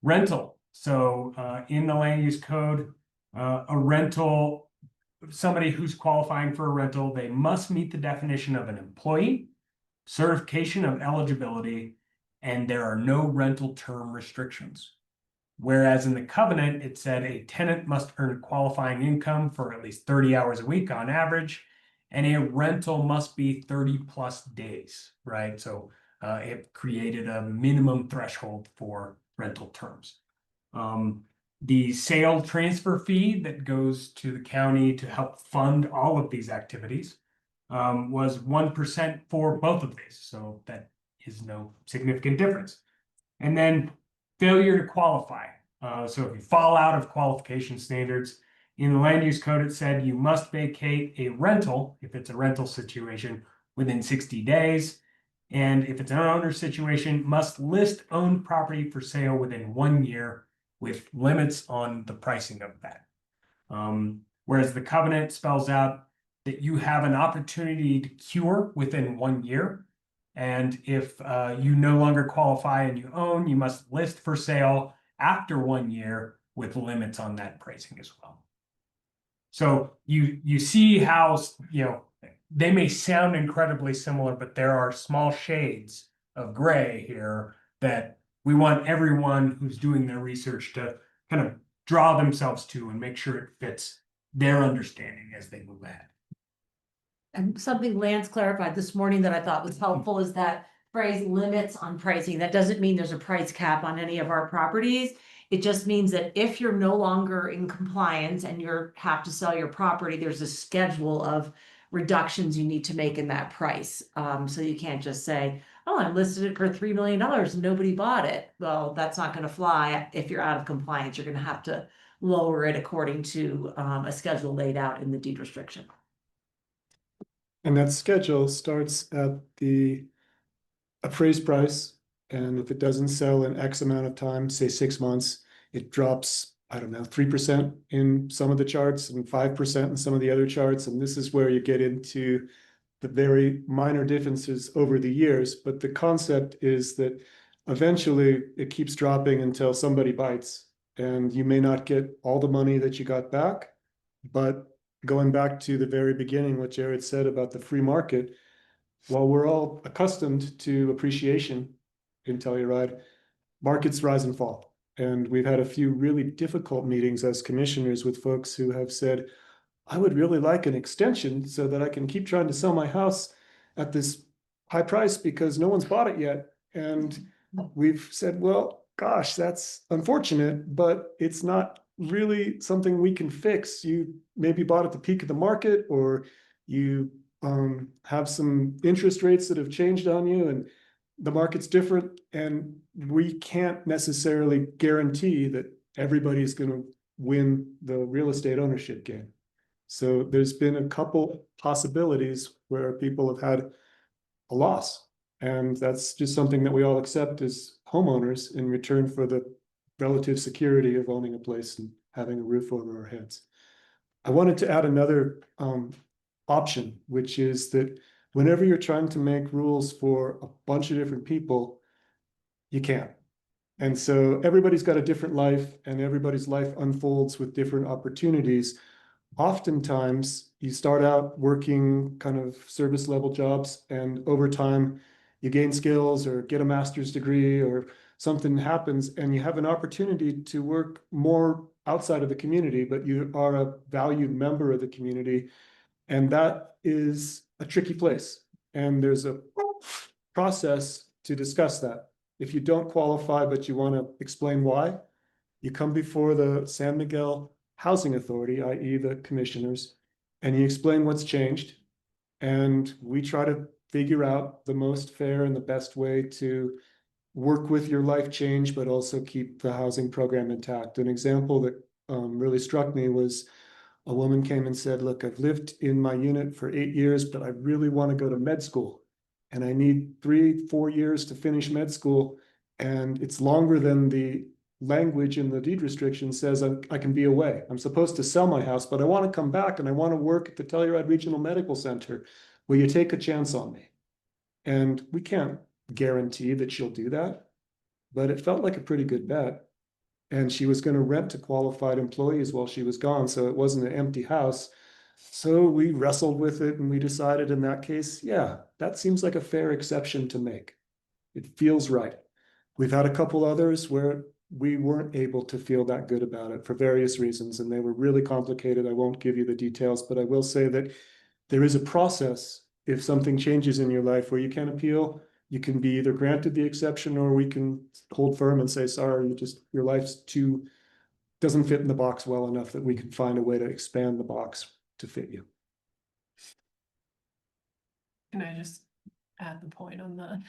Rental. So in the land use code, a rental, somebody who's qualifying for a rental, they must meet the definition of an employee, certification of eligibility, and there are no rental term restrictions. Whereas in the covenant, it said a tenant must earn qualifying income for at least 30 hours a week on average, and a rental must be 30 plus days, right? So it created a minimum threshold for rental terms. The sale transfer fee that goes to the county to help fund all of these activities was 1% for both of these. So that is no significant difference. And then failure to qualify. So if you fall out of qualification standards, in the land use code, it said you must vacate a rental, if it's a rental situation, within 60 days. And if it's an owner situation, must list owned property for sale within 1 year with limits on the pricing of that. Whereas the covenant spells out that you have an opportunity to cure within 1 year. And if you no longer qualify and you own, you must list for sale after 1 year with limits on that pricing as well. So you see how, they may sound incredibly similar, but there are small shades of gray here that we want everyone who's doing their research to kind of draw themselves to and make sure it fits their understanding as they move ahead. And something Lance clarified this morning that I thought was helpful is that phrase limits on pricing. That doesn't mean there's a price cap on any of our properties. It just means that if you're no longer in compliance and you have to sell your property, there's a schedule of reductions you need to make in that price. So you can't just say, oh, I listed it for $3 million and nobody bought it. Well, that's not going to fly. If you're out of compliance, you're going to have to lower it according to a schedule laid out in the deed restriction. And that schedule starts at the appraised price. And if it doesn't sell in X amount of time, say 6 months, it drops, 3% in some of the charts and 5% in some of the other charts. And this is where you get into the very minor differences over the years. But the concept is that eventually it keeps dropping until somebody bites, and you may not get all the money that you got back. But going back to the very beginning, what Jared said about the free market, while we're all accustomed to appreciation in Telluride, markets rise and fall. And we've had a few really difficult meetings as commissioners with folks who have said, I would really like an extension so that I can keep trying to sell my house at this high price because no one's bought it yet. And we've said, well, gosh, that's unfortunate, but it's not really something we can fix. You maybe bought at the peak of the market, or you have some interest rates that have changed on you, and the market's different, and we can't necessarily guarantee that everybody's going to win the real estate ownership game. So there's been a couple possibilities where people have had a loss. And that's just something that we all accept as homeowners in return for the relative security of owning a place and having a roof over our heads. I wanted to add another option, which is that whenever you're trying to make rules for a bunch of different people, you can't. And so everybody's got a different life, and everybody's life unfolds with different opportunities. Oftentimes, you start out working kind of service level jobs, and over time, you gain skills or get a master's degree or something happens, and you have an opportunity to work more outside of the community, but you are a valued member of the community. And that is a tricky place. And there's a process to discuss that. If you don't qualify, but you want to explain why, you come before the San Miguel Housing Authority, i.e. the commissioners, and you explain what's changed. And we try to figure out the most fair and the best way to work with your life change, but also keep the housing program intact. An example that really struck me was a woman came and said, look, I've lived in my unit for 8 years, but I really want to go to med school. And I need 3-4 years to finish med school. And it's longer than the language in the deed restriction says I can be away. I'm supposed to sell my house, but I want to come back and I want to work at the Telluride Regional Medical Center. Will you take a chance on me? And we can't guarantee that she'll do that, but it felt like a pretty good bet. And she was going to rent to qualified employees while she was gone, so it wasn't an empty house. So we wrestled with it, and we decided in that case, yeah, that seems like a fair exception to make. It feels right. We've had a couple others where we weren't able to feel that good about it for various reasons, and they were really complicated. I won't give you the details, but I will say that there is a process if something changes in your life where you can appeal. You can be either granted the exception, or we can hold firm and say, sorry, your life's doesn't fit in the box well enough that we can find a way to expand the box to fit you. Can I just add the point on the?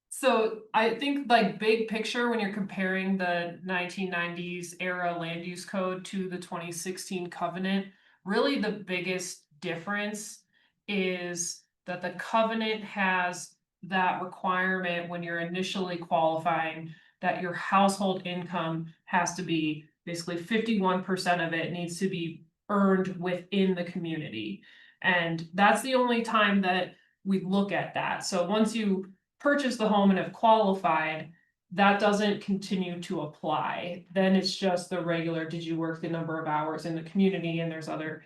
So I think like big picture, when you're comparing the 1990s era land use code to the 2016 covenant, really the biggest difference is that the covenant has that requirement when you're initially qualifying that your household income has to be basically 51% of it needs to be earned within the community. And that's the only time that we look at that. So once you purchase the home and have qualified, that doesn't continue to apply. Then it's just the regular, did you work the number of hours in the community? And there's other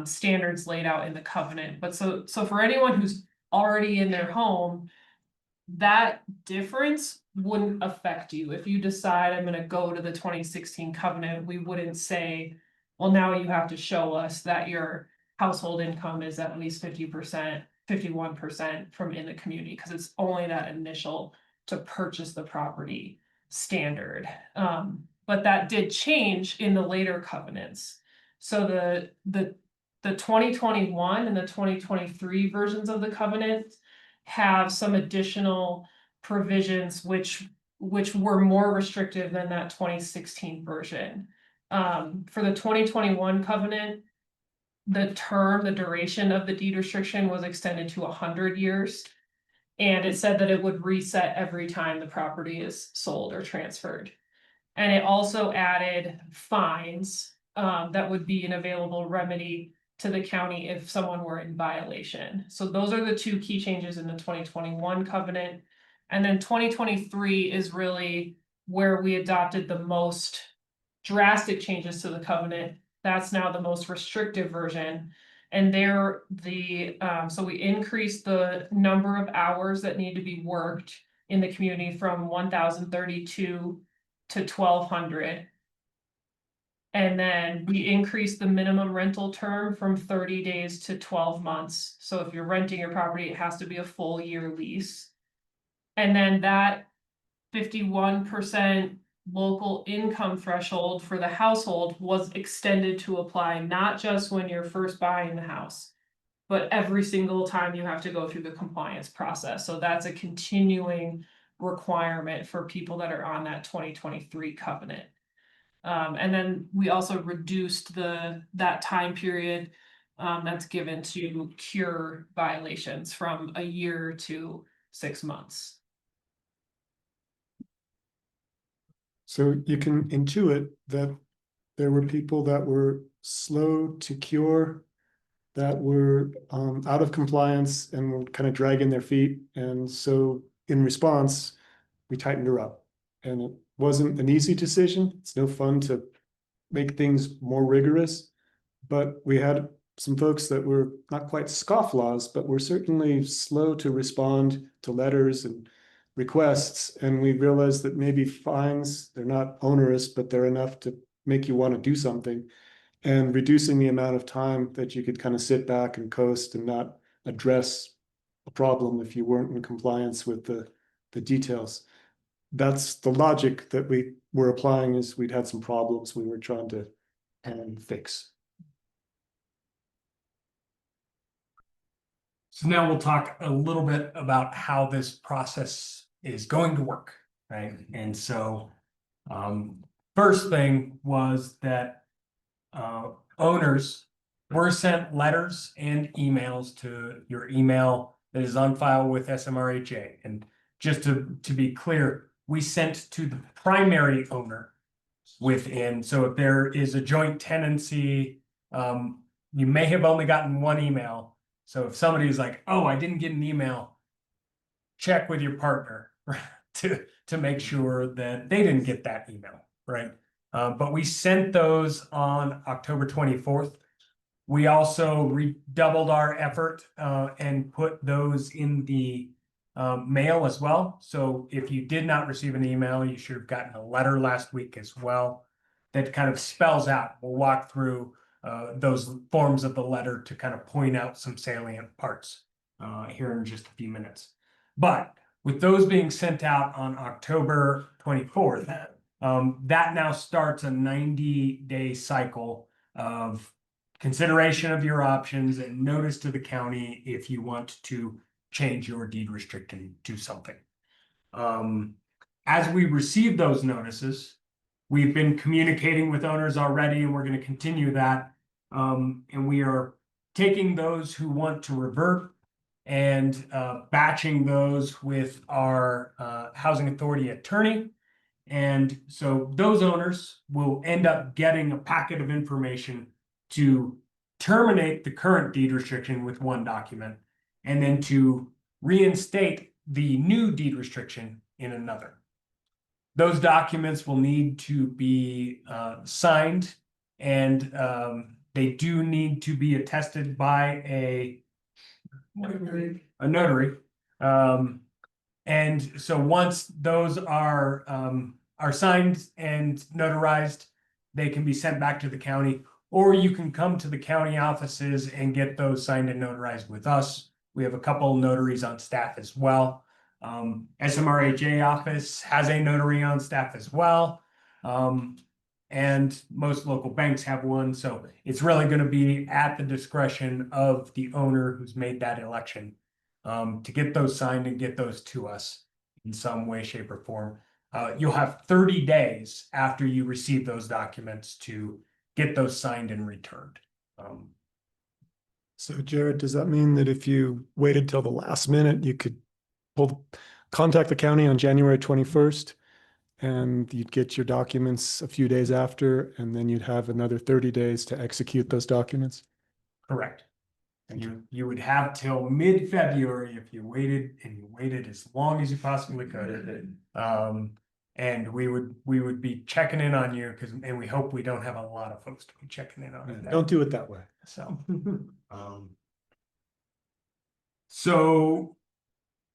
standards laid out in the covenant. But so for anyone who's already in their home, that difference wouldn't affect you. If you decide I'm going to go to the 2016 covenant, we wouldn't say, well, now you have to show us that your household income is at least 50%, 51% from in the community, because it's only that initial to purchase the property standard. But that did change in the later covenants. So the 2021 and the 2023 versions of the covenant have some additional provisions which were more restrictive than that 2016 version. For the 2021 covenant, the duration of the deed restriction was extended to 100 years. And it said that it would reset every time the property is sold or transferred. And it also added fines that would be an available remedy to the county if someone were in violation. So those are the two key changes in the 2021 covenant. And then 2023 is really where we adopted the most drastic changes to the covenant. That's now the most restrictive version. And so we increased the number of hours that need to be worked in the community from 1,032 to 1,200. And then we increased the minimum rental term from 30 days to 12 months. So if you're renting your property, it has to be a full year lease. And then that 51% local income threshold for the household was extended to apply not just when you're first buying the house, but every single time you have to go through the compliance process. So that's a continuing requirement for people that are on that 2023 covenant. And then we also reduced that time period that's given to cure violations from a year to 6 months. So you can intuit that there were people that were slow to cure, that were out of compliance and were kind of dragging their feet. And so in response, we tightened her up. And it wasn't an easy decision. It's no fun to make things more rigorous. But we had some folks that were not quite scofflaws, but were certainly slow to respond to letters and requests. And we realized that maybe fines, they're not onerous, but they're enough to make you want to do something. And reducing the amount of time that you could kind of sit back and coast and not address a problem if you weren't in compliance with the details. That's the logic that we were applying. Is we'd had some problems we were trying to fix. So now we'll talk a little bit about how this process is going to work, right? And so, first thing was that owners were sent letters and emails to your email that is on file with SMRHA. And just to be clear, we sent to the primary owner within. So if there is a joint tenancy, you may have only gotten one email. So if somebody's like, oh, I didn't get an email, check with your partner to make sure that they didn't get that email, right? But we sent those on October 24th. We also redoubled our effort and put those in the mail as well. So if you did not receive an email, you should have gotten a letter last week as well that kind of spells out. We'll walk through those forms of the letter to kind of point out some salient parts here in just a few minutes. But with those being sent out on October 24th, that now starts a 90-day cycle of consideration of your options and notice to the county if you want to change your deed restriction to something. As we receive those notices, we've been communicating with owners already, and we're going to continue that. And we are taking those who want to revert and batching those with our housing authority attorney. And so those owners will end up getting a packet of information to terminate the current deed restriction with one document, and then to reinstate the new deed restriction in another. Those documents will need to be signed, and they do need to be attested by a notary. And so once those are signed and notarized, they can be sent back to the county, or you can come to the county offices and get those signed and notarized with us. We have a couple notaries on staff as well. SMRHA office has a notary on staff as well. And most local banks have one. So it's really going to be at the discretion of the owner who's made that election to get those signed and get those to us in some way, shape, or form. You'll have 30 days after you receive those documents to get those signed and returned. So Jared, does that mean that if you waited till the last minute, you could contact the county on January 21st and you'd get your documents a few days after, and then you'd have another 30 days to execute those documents? Correct. You would have till mid-February if you waited as long as you possibly could. And we would be checking in on you and we hope we don't have a lot of folks to be checking in on it. Don't do it that way. So, so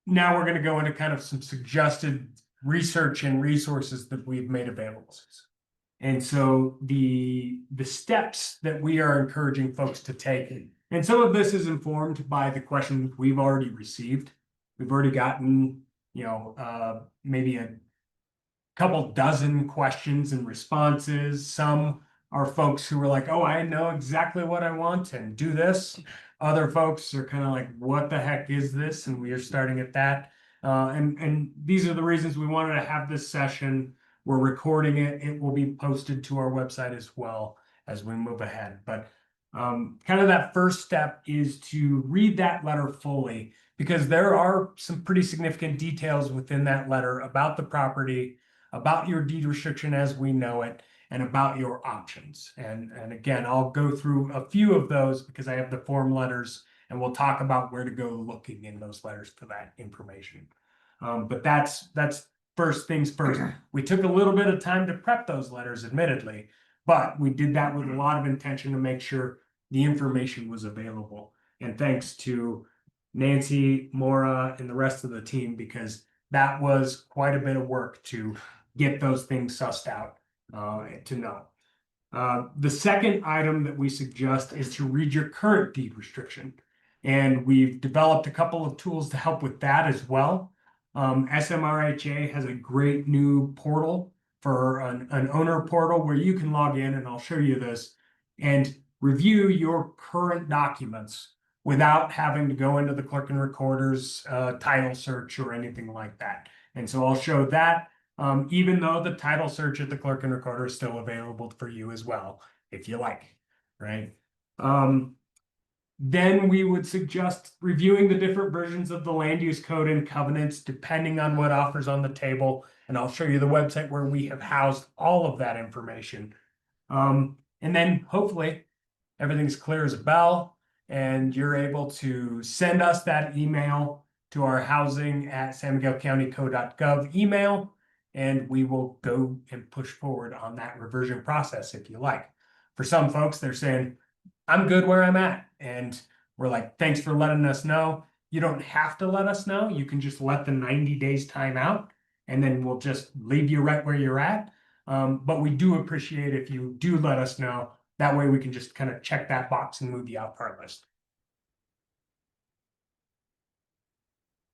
now we're going to go into kind of some suggested research and resources that we've made available. And so the steps that we are encouraging folks to take, and some of this is informed by the questions we've already received. We've already gotten, maybe a couple dozen questions and responses. Some are folks who are like, oh, I know exactly what I want and do this. Other folks are kind of like, what the heck is this? And we are starting at that. And these are the reasons we wanted to have this session. We're recording it. It will be posted to our website as well as we move ahead. But kind of that first step is to read that letter fully, because there are some pretty significant details within that letter about the property, about your deed restriction as we know it, and about your options. And again, I'll go through a few of those because I have the form letters, and we'll talk about where to go looking in those letters for that information. But that's first things first. We took a little bit of time to prep those letters, admittedly, but we did that with a lot of intention to make sure the information was available. And thanks to Nancy, Maura, and the rest of the team, because that was quite a bit of work to get those things sussed out to know. The second item that we suggest is to read your current deed restriction. And we've developed a couple of tools to help with that as well. SMRHA has a great new portal for an owner portal where you can log in, and I'll show you this, and review your current documents without having to go into the clerk and recorder's title search or anything like that. And so I'll show that, even though the title search at the clerk and recorder is still available for you as well, if you like, right? Then we would suggest reviewing the different versions of the land use code and covenants, depending on what offers on the table. And I'll show you the website where we have housed all of that information. And then hopefully everything's clear as a bell, and you're able to send us that email to our housing@sanmiguelcountyco.gov email, and we will go and push forward on that reversion process if you like. For some folks, they're saying, I'm good where I'm at. And we're like, thanks for letting us know. You don't have to let us know. You can just let the 90 days time out, and then we'll just leave you right where you're at. But we do appreciate if you do let us know. That way we can just kind of check that box and move you out our list.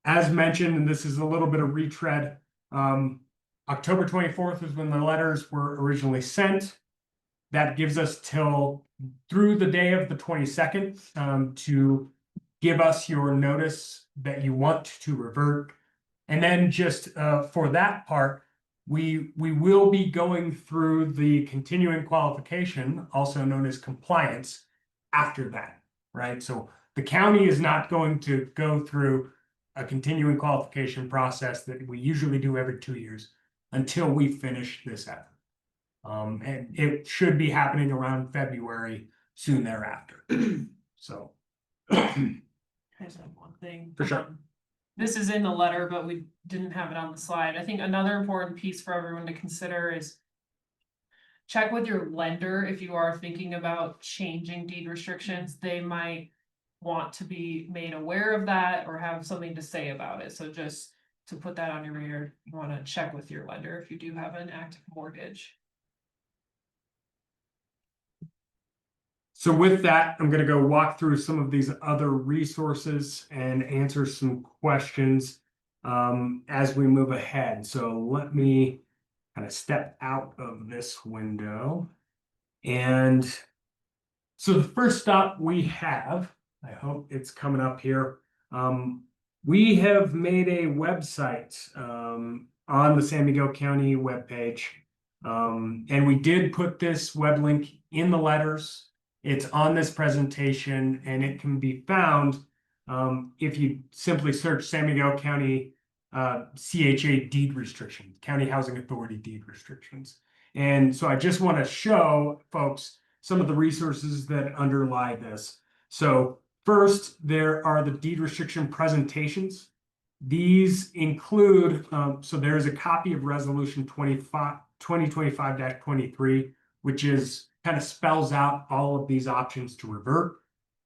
As mentioned, and this is a little bit of retread, October 24th is when the letters were originally sent. That gives us till through the day of the 22nd to give us your notice that you want to revert. And then just for that part, we will be going through the continuing qualification, also known as compliance, after that, right? So the county is not going to go through a continuing qualification process that we usually do every 2 years until we finish this effort. And it should be happening around February, soon thereafter. So. I just have one thing. For sure. This is in the letter, but we didn't have it on the slide. I think another important piece for everyone to consider is check with your lender if you are thinking about changing deed restrictions. They might want to be made aware of that or have something to say about it. So just to put that on your radar, you want to check with your lender if you do have an active mortgage. So with that, I'm going to go walk through some of these other resources and answer some questions as we move ahead. So let me kind of step out of this window. And so the first stop we have, I hope it's coming up here. We have made a website on the San Miguel County webpage. And we did put this web link in the letters. It's on this presentation, and it can be found if you simply search San Miguel County CHA deed restrictions, County Housing Authority deed restrictions. And so I just want to show folks some of the resources that underlie this. So first, there are the deed restriction presentations. These include, so there's a copy of Resolution 2025-23, which is kind of spells out all of these options to revert.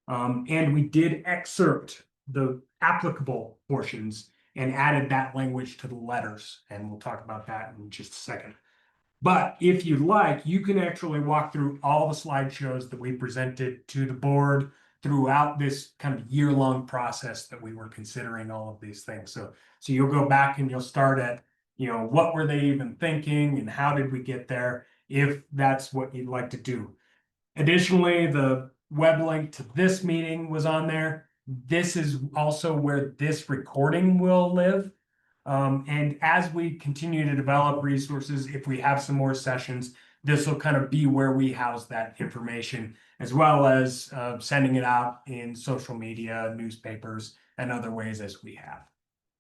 And we did excerpt the applicable portions and added that language to the letters, and we'll talk about that in just a second. But if you'd like, you can actually walk through all the slideshows that we presented to the board throughout this kind of year-long process that we were considering all of these things. So you'll go back and you'll start at, what were they even thinking and how did we get there, if that's what you'd like to do. Additionally, the web link to this meeting was on there. This is also where this recording will live. And as we continue to develop resources, if we have some more sessions, this will kind of be where we house that information, as well as sending it out in social media, newspapers, and other ways as we have.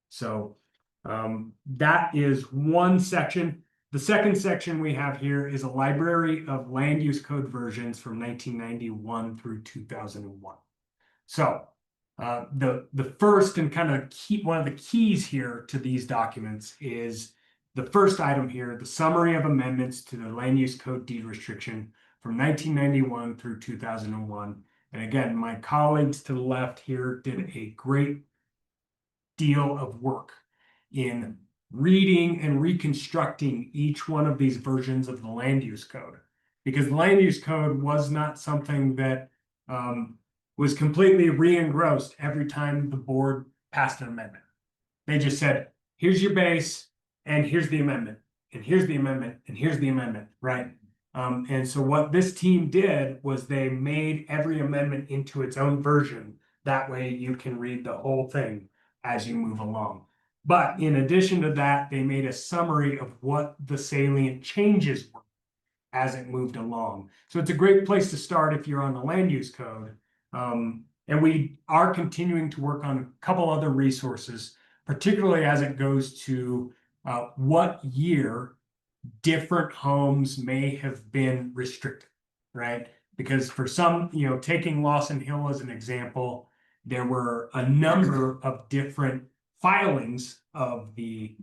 So that is one section. The second section we have here is a library of land use code versions from 1991 through 2001. So the first and kind of one of the keys here to these documents is the first item here, the summary of amendments to the land use code deed restriction from 1991 through 2001. And again, my colleagues to the left here did a great deal of work in reading and reconstructing each one of these versions of the land use code, because the land use code was not something that was completely re-engrossed every time the board passed an amendment. They just said, here's your base, and here's the amendment, and here's the amendment, and here's the amendment, right? And so what this team did was they made every amendment into its own version. That way you can read the whole thing as you move along. But in addition to that, they made a summary of what the salient changes were as it moved along. So it's a great place to start if you're on the land use code. And we are continuing to work on a couple other resources, particularly as it goes to what year different homes may have been restricted, right? Because for some, taking Lawson Hill as an example, there were a number of different filings of the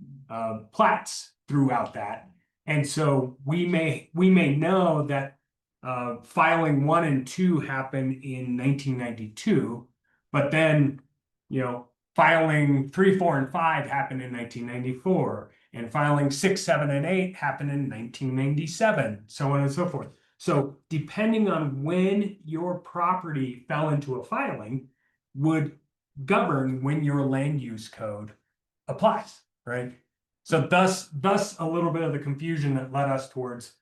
plats throughout that. And so we may know that filing 1 and 2 happened in 1992, but then, filing 3, 4, and 5 happened in 1994, and filing 6, 7, and 8 happened in 1997, so on and so forth. So depending on when your property fell into a filing would govern when your land use code applies, right? So thus a little bit of the confusion that led us towards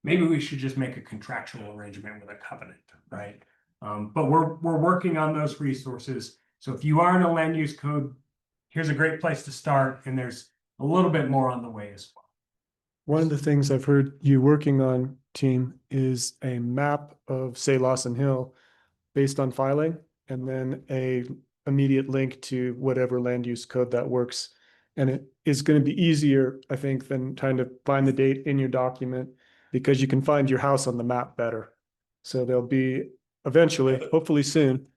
maybe we should just make a contractual arrangement with a covenant, right? But we're working on those resources. So if you are in a land use code, here's a great place to start, and there's a little bit more on the way as well. One of the things I've heard you working on, team, is a map of, say, Lawson Hill based on filing, and then a immediate link to whatever land use code that works. And it is going to be easier, I think, than trying to find the date in your document, because you can find your house on the map better. So there'll be eventually, hopefully soon,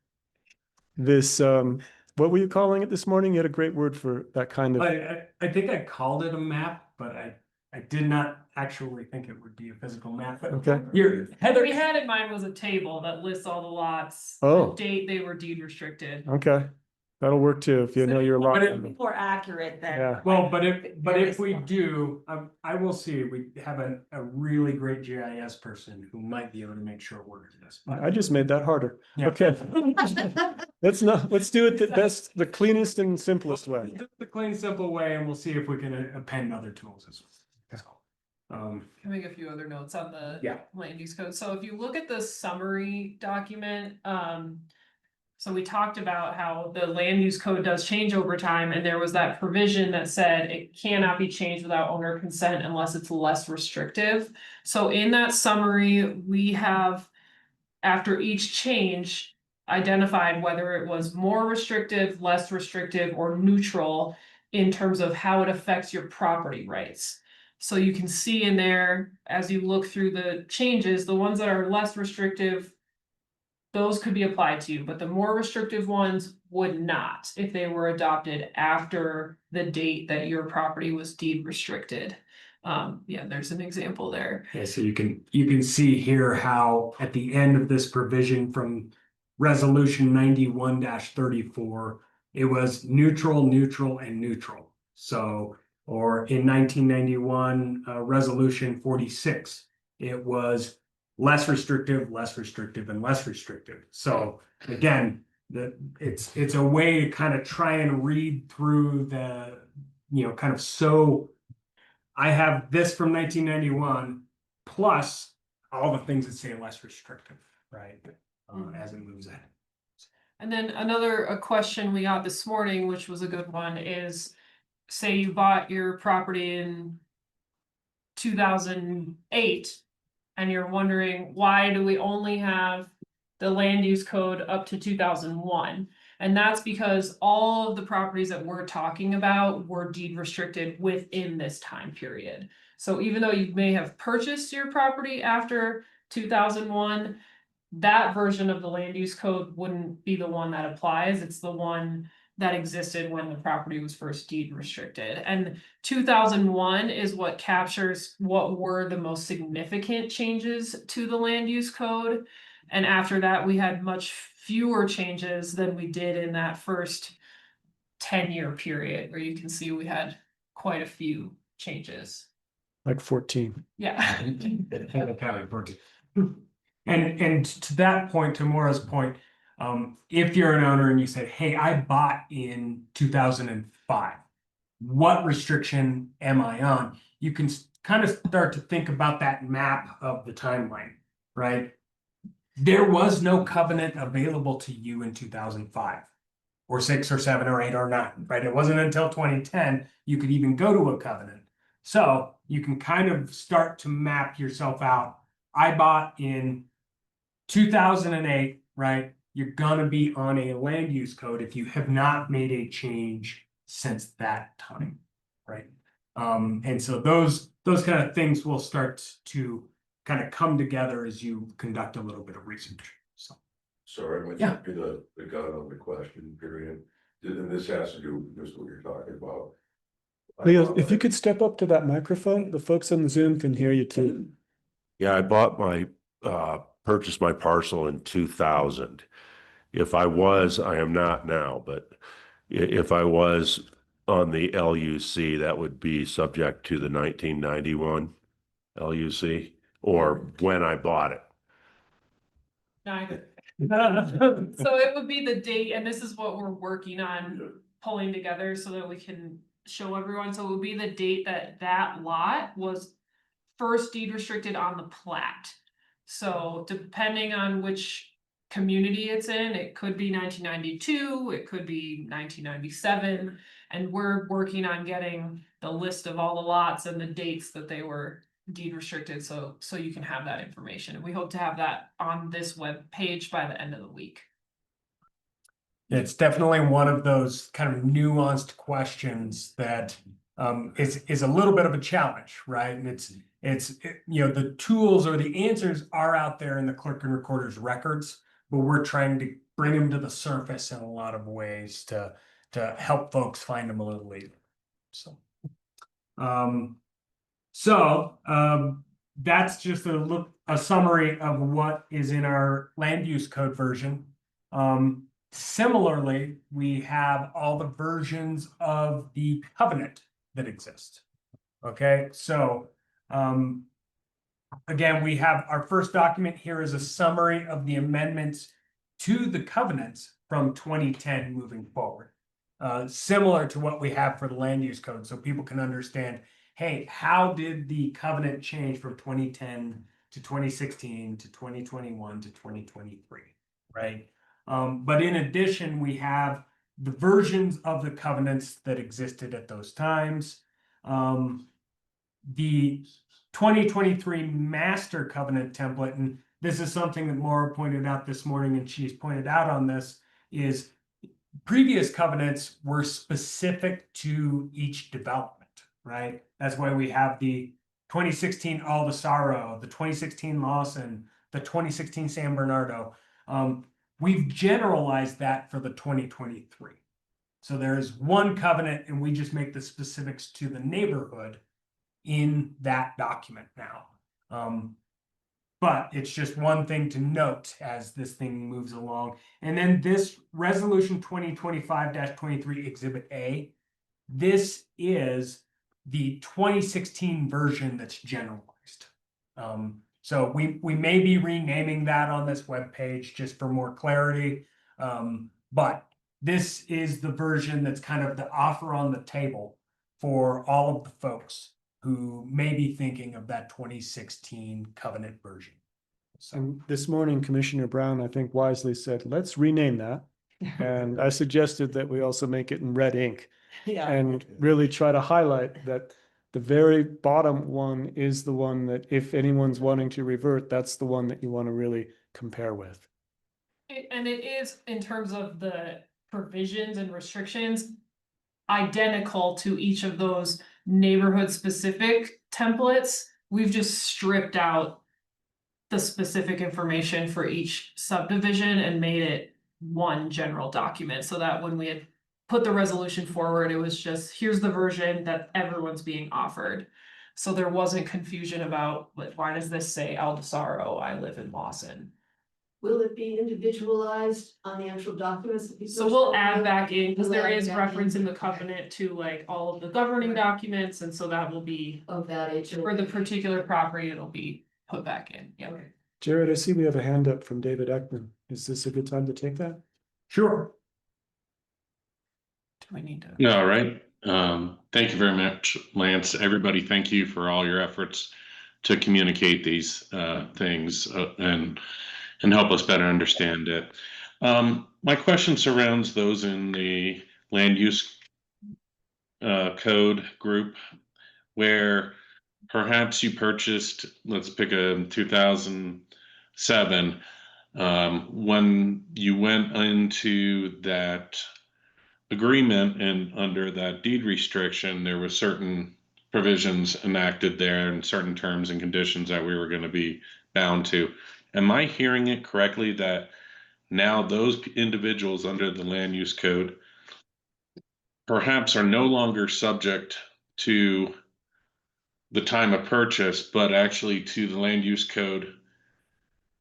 this, what were you calling it this morning? You had a great word for that kind of. I think I called it a map, but I did not actually think it would be a physical map. But Okay. Heather. We had in mind was a table that lists all the lots, Oh. the date they were deed restricted. Okay, that'll work too, if you know your lot. But it- More accurate than. Yeah. Well, but if we Various- do, I will see, we have a really great GIS person who might be able to make short work of this. But I just made that harder. Yeah. Okay. Let's do it the cleanest and simplest way. the clean, simple way, and we'll see if we can append other tools as well. Can make a few other notes on the Yeah. land use code. So if you look at the summary document, so we talked about how the land use code does change over time, and there was that provision that said it cannot be changed without owner consent unless it's less restrictive. So in that summary, we have, after each change, identified whether it was more restrictive, less restrictive, or neutral in terms of how it affects your property rights. So you can see in there, as you look through the changes, the ones that are less restrictive, those could be applied to you, but the more restrictive ones would not if they were adopted after the date that your property was deed restricted. Yeah, there's an example there. Yeah, so you can see here how at the end of this provision from resolution 91-34, it was neutral, neutral, and neutral. So, or in 1991, resolution 46, it was less restrictive, and less restrictive. So again, it's a way to kind of try and read through the, kind of, so I have this from 1991 plus all the things that say less restrictive, right? As it moves ahead. And then a question we got this morning, which was a good one, is say you bought your property in 2008 and you're wondering, why do we only have the land use code up to 2001? And that's because all of the properties that we're talking about were deed restricted within this time period. So even though you may have purchased your property after 2001, that version of the land use code wouldn't be the one that applies. It's the one that existed when the property was first deed restricted. And 2001 is what captures what were the most significant changes to the land use code. And after that, we had much fewer changes than we did in that first 10-year period, where you can see we had quite a few changes. Like 14. Yeah. And to that point, to Maura's point, if you're an owner and you said, hey, I bought in 2005, what restriction am I on? You can kind of start to think about that map of the timeline, right? There was no covenant available to you in 2005 or 6 or 7 or 8 or 9, right? It wasn't until 2010 you could even go to a covenant. So you can kind of start to map yourself out. I bought in 2008, right? You're gonna be on a land use code if you have not made a change since that time, right? And so those kind of things will start to kind of come together as you conduct a little bit of research. So Sorry, which Yeah. would be the gun on the question period. And this has to do with just what you're talking about. Leo, if you could step up to that microphone, the folks on the Zoom can hear you too. Yeah, I bought my, purchased my parcel in 2000. If I was, I am not now, but if I was on the LUC, that would be subject to the 1991 LUC, or when I bought it. Neither. So it would be the date, and this is what we're working on pulling together so that we can show everyone. So it would be the date that that lot was first deed restricted on the plat. So depending on which community it's in, it could be 1992, it could be 1997. And we're working on getting the list of all the lots and the dates that they were deed restricted, so you can have that information. And we hope to have that on this web page by the end of the week. it's definitely one of those kind of nuanced questions that is a little bit of a challenge, right? And it's the tools or the answers are out there in the clerk and recorder's records, but we're trying to bring them to the surface in a lot of ways to help folks find them a little later. So that's just a summary of what is in our land use code version. Similarly, we have all the versions of the covenant that exist. Okay, so again, we have our first document here is a summary of the amendments to the covenants from 2010 moving forward. Similar to what we have for the land use code, so people can understand, hey, how did the covenant change from 2010 to 2016 to 2021 to 2023, right? But in addition, we have the versions of the covenants that existed at those times. The 2023 master covenant template, and this is something that Maura pointed out this morning, and she's pointed out on this, is previous covenants were specific to each development, right? That's why we have the 2016 Aldesaro, the 2016 Lawson, the 2016 San Bernardo. We've generalized that for the 2023. So there is one covenant and we just make the specifics to the neighborhood in that document now. But it's just one thing to note as this thing moves along. And then this resolution 2025-23 Exhibit A, this is the 2016 version that's generalized. So we may be renaming that on this webpage just for more clarity. But this is the version that's kind of the offer on the table for all of the folks who may be thinking of that 2016 Covenant version. And this morning, Commissioner Brown, I think wisely said, let's rename that. And I suggested that we also make it in red ink and really try to highlight that the very bottom one is the one that if anyone's wanting to revert, that's the one that you want to really compare with. And it is, in terms of the provisions and restrictions, identical to each of those neighborhood specific templates. We've just stripped out the specific information for each subdivision and made it one general document, so that when we had put the resolution forward, it was just, here's the version that everyone's being offered. So there wasn't confusion about, like, why does this say Aldesaro, I live in Lawson? Will it be individualized on the actual documents? So we'll add back in, because there We'll add is back reference in in. the covenant to like all of the governing documents, and so that will be, Of that age. for the particular property, it'll be put back in, yeah. Okay. Jared, I see we have a hand up from David Ekman. Is this a good time to take that? Sure. Do we need to? Yeah, all right. Thank you very much, Lance. Everybody, thank you for all your efforts to communicate these things and help us better understand it. My question surrounds those in the land use code group where perhaps you purchased, let's pick a 2007, when you went into that agreement and under that deed restriction, there were certain provisions enacted there and certain terms and conditions that we were going to be bound to. Am I hearing it correctly that now those individuals under the land use code perhaps are no longer subject to the time of purchase, but actually to the land use code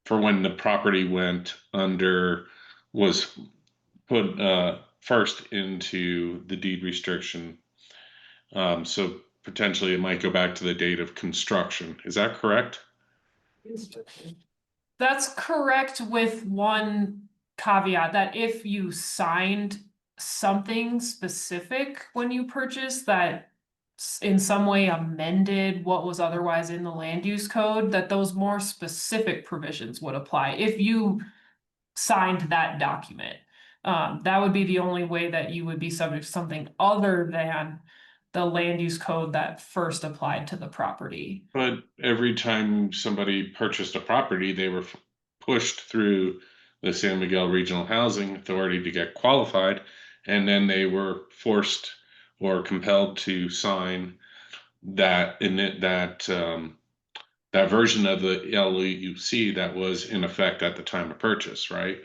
for when the property went under, was put first into the deed restriction? So potentially it might go back to the date of construction. Is that correct? That's correct, with one caveat that if you signed something specific when you purchased that in some way amended what was otherwise in the land use code, that those more specific provisions would apply if you signed that document. That would be the only way that you would be subject to something other than the land use code that first applied to the property. But every time somebody purchased a property, they were pushed through the San Miguel Regional Housing Authority to get qualified, and then they were forced or compelled to sign that that version of the LUC that was in effect at the time of purchase, right?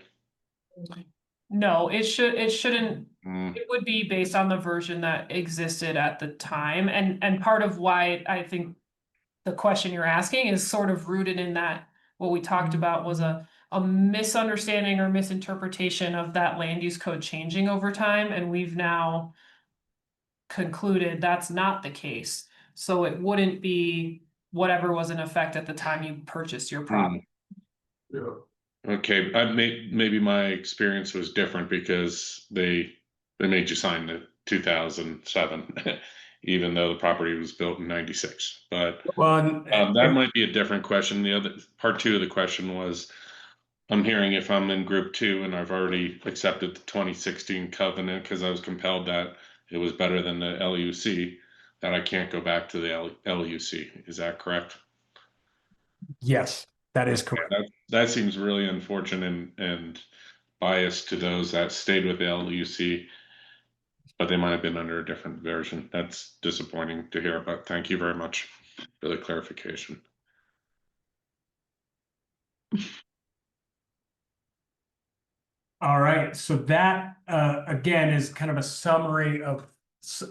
No, it shouldn't. Mm. It would be based on the version that existed at the time, and part of why I think the question you're asking is sort of rooted in that what we talked about was a misunderstanding or misinterpretation of that land use code changing over time, and we've now concluded that's not the case. So it wouldn't be whatever was in effect at the time you purchased your property. Okay, maybe my experience was different because they made you sign the 2007, even though the property was built in 96. But that might be a different question. The other part two of the question was, I'm hearing if I'm in group 2 and I've already accepted the 2016 covenant because I was compelled that it was better than the LUC, that I can't go back to the LUC. Is that correct? Yes, that is correct. That seems really unfortunate and biased to those that stayed with the LUC, but they might have been under a different version. That's disappointing to hear, but thank you very much for the clarification. All right, so that again is kind of a summary of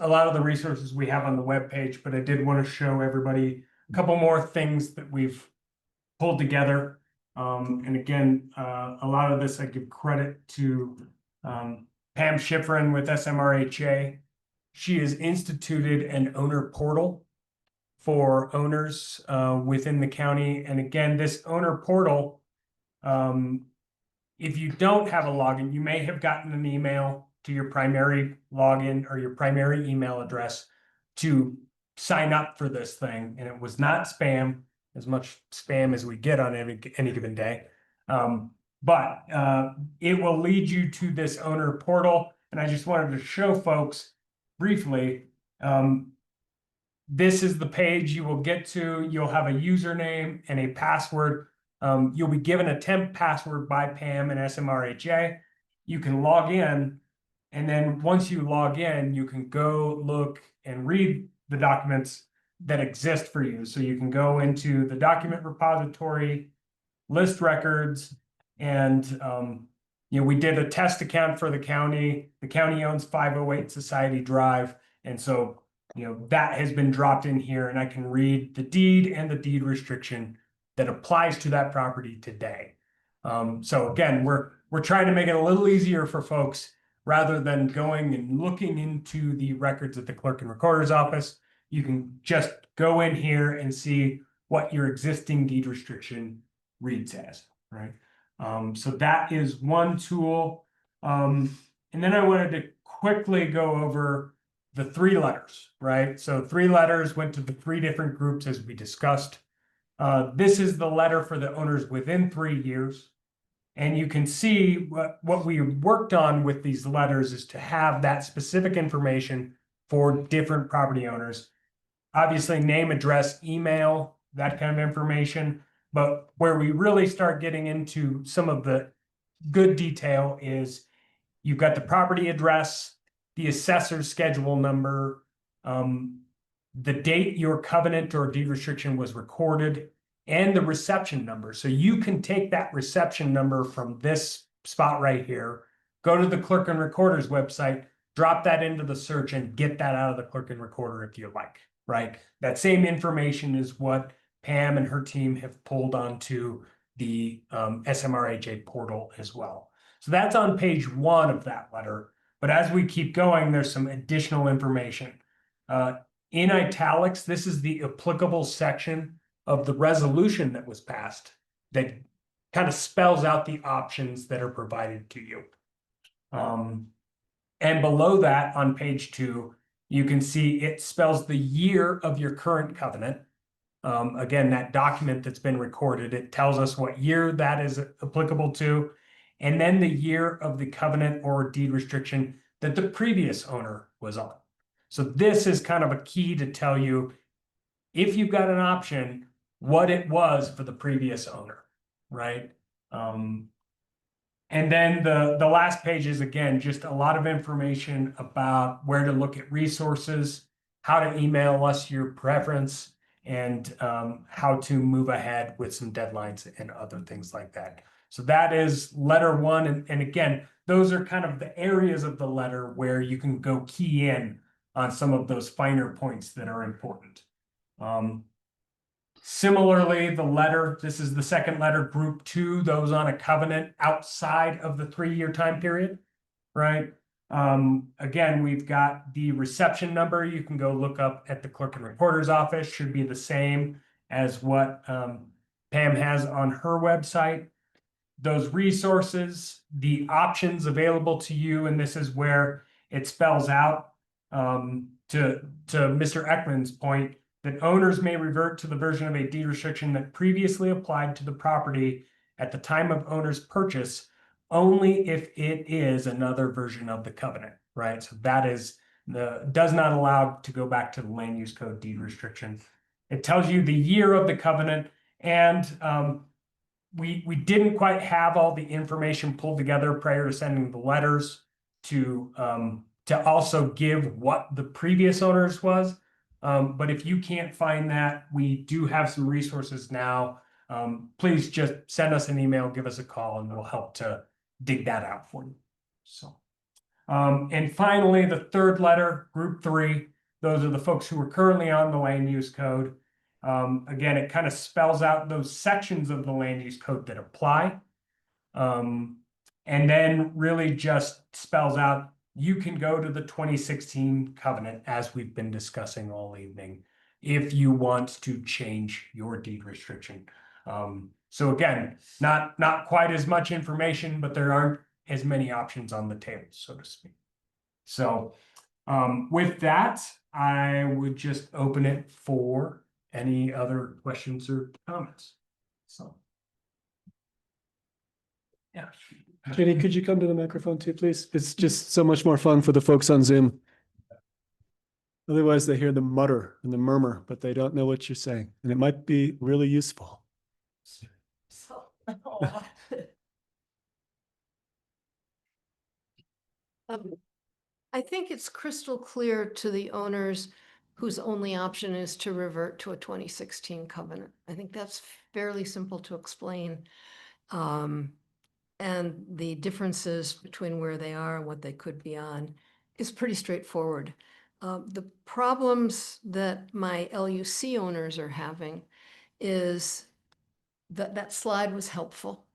a lot of the resources we have on the webpage, but I did want to show everybody a couple more things that we've pulled together. And again, a lot of this I give credit to Pam Schifrin with SMRHA. She has instituted an owner portal for owners within the county. And again, this owner portal, if you don't have a login, you may have gotten an email to your primary login or your primary email address to sign up for this thing. And it was not spam, as much spam as we get on any given day. But it will lead you to this owner portal. And I just wanted to show folks briefly, this is the page you will get to. You'll have a username and a password. You'll be given a temp password by Pam and SMRHA. You can log in, and then once you log in, you can go look and read the documents that exist for you. So you can go into the document repository, list records, and we did a test account for the county. The county owns 508 Society Drive, and so that has been dropped in here, and I can read the deed and the deed restriction that applies to that property today. So again, we're trying to make it a little easier for folks rather than going and looking into the records at the clerk and recorder's office. You can just go in here and see what your existing deed restriction reads as, right? So that is one tool. And then I wanted to quickly go over the 3 letters, right? So 3 letters went to the 3 different groups as we discussed. This is the letter for the owners within 3 years. And you can see what we worked on with these letters is to have that specific information for different property owners. Obviously, name, address, email, that kind of information. But where we really start getting into some of the good detail is you've got the property address, the assessor's schedule number, the date your covenant or deed restriction was recorded, and the reception number. So you can take that reception number from this spot right here, go to the clerk and recorder's website, drop that into the search, and get that out of the clerk and recorder if you like, right? That same information is what Pam and her team have pulled onto the SMRHA portal as well. So that's on page 1 of that letter. But as we keep going, there's some additional information. In italics, this is the applicable section of the resolution that was passed that kind of spells out the options that are provided to you. And below that on page 2, you can see it spells the year of your current covenant. Again, that document that's been recorded, it tells us what year that is applicable to, and then the year of the covenant or deed restriction that the previous owner was on. So this is kind of a key to tell you, if you've got an option, what it was for the previous owner, right? And then the last page is, again, just a lot of information about where to look at resources, how to email us your preference, and how to move ahead with some deadlines and other things like that. So that is letter 1. And again, those are kind of the areas of the letter where you can go key in on some of those finer points that are important. Similarly, the letter, this is the second letter, group 2, those on a covenant outside of the 3-year time period, right? Again, we've got the reception number. You can go look up at the clerk and recorder's office, should be the same as what Pam has on her website. Those resources, the options available to you, and this is where it spells out to Mr. Ekman's point, that owners may revert to the version of a deed restriction that previously applied to the property at the time of owner's purchase, only if it is another version of the covenant, right? So that is does not allow to go back to the land use code deed restriction. It tells you the year of the covenant, and we didn't quite have all the information pulled together prior to sending the letters to also give what the previous owners was. But if you can't find that, we do have some resources now. Please just send us an email, give us a call, and we'll help to dig that out for you. So, and finally, the third letter, group 3, those are the folks who are currently on the land use code. Again, it kind of spells out those sections of the land use code that apply. And then really just spells out, you can go to the 2016 covenant, as we've been discussing all evening, if you want to change your deed restriction. So again, not quite as much information, but there aren't as many options on the table, so to speak. So with that, I would just open it for any other questions or comments. So. Yeah. Jenny, could you come to the microphone too, please? It's just so much more fun for the folks on Zoom. Otherwise, they hear the mutter and the murmur, but they don't know what you're saying, and it might be really useful. So. I think it's crystal clear to the owners whose only option is to revert to a 2016 covenant. I think that's fairly simple to explain. And the differences between where they are and what they could be on is pretty straightforward. The problems that my LUC owners are having is that slide was helpful.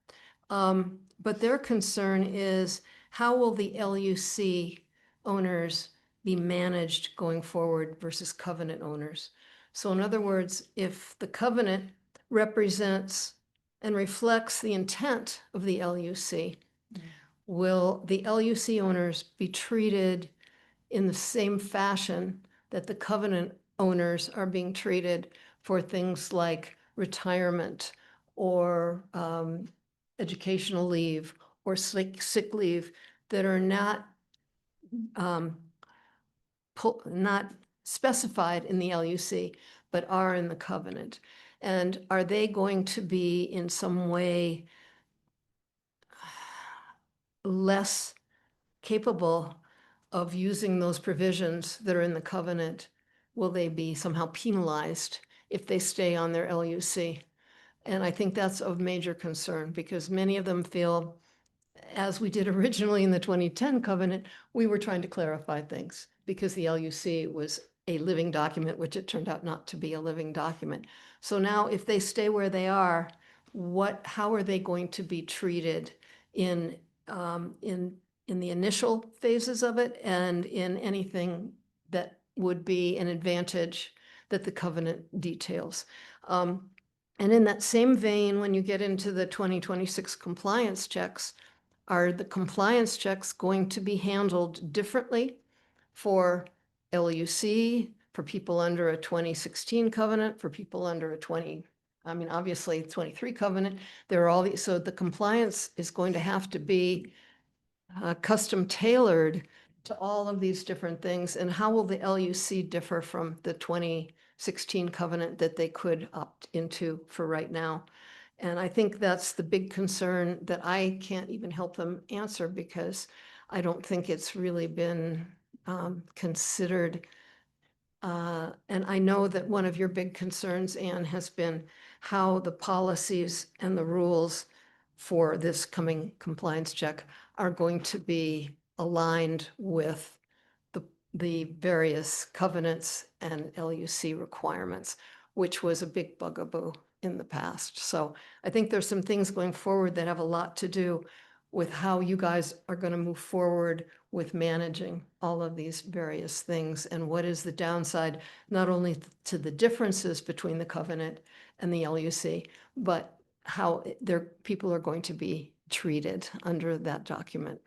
But their concern is, how will the LUC owners be managed going forward versus covenant owners? So in other words, if the covenant represents and reflects the intent of the LUC, will the LUC owners be treated in the same fashion that the covenant owners are being treated for things like retirement or educational leave or sick leave that are not not specified in the LUC, but are in the covenant? And are they going to be in some way less capable of using those provisions that are in the covenant? Will they be somehow penalized if they stay on their LUC? And I think that's of major concern, because many of them feel, as we did originally in the 2010 covenant, we were trying to clarify things because the LUC was a living document, which it turned out not to be a living document. So now if they stay where they are, how are they going to be treated in the initial phases of it and in anything that would be an advantage that the covenant details? And in that same vein, when you get into the 2026 compliance checks, are the compliance checks going to be handled differently for LUC, for people under a 2016 covenant, for people under a obviously 23 covenant? There are all these, so the compliance is going to have to be custom tailored to all of these different things. And how will the LUC differ from the 2016 covenant that they could opt into for right now? And I think that's the big concern that I can't even help them answer, because I don't think it's really been considered. And I know that one of your big concerns, Anne, has been how the policies and the rules for this coming compliance check are going to be aligned with the various covenants and LUC requirements, which was a big bugaboo in the past. So I think there's some things going forward that have a lot to do with how you guys are going to move forward with managing all of these various things, and what is the downside, not only to the differences between the covenant and the LUC, but how people are going to be treated under that document.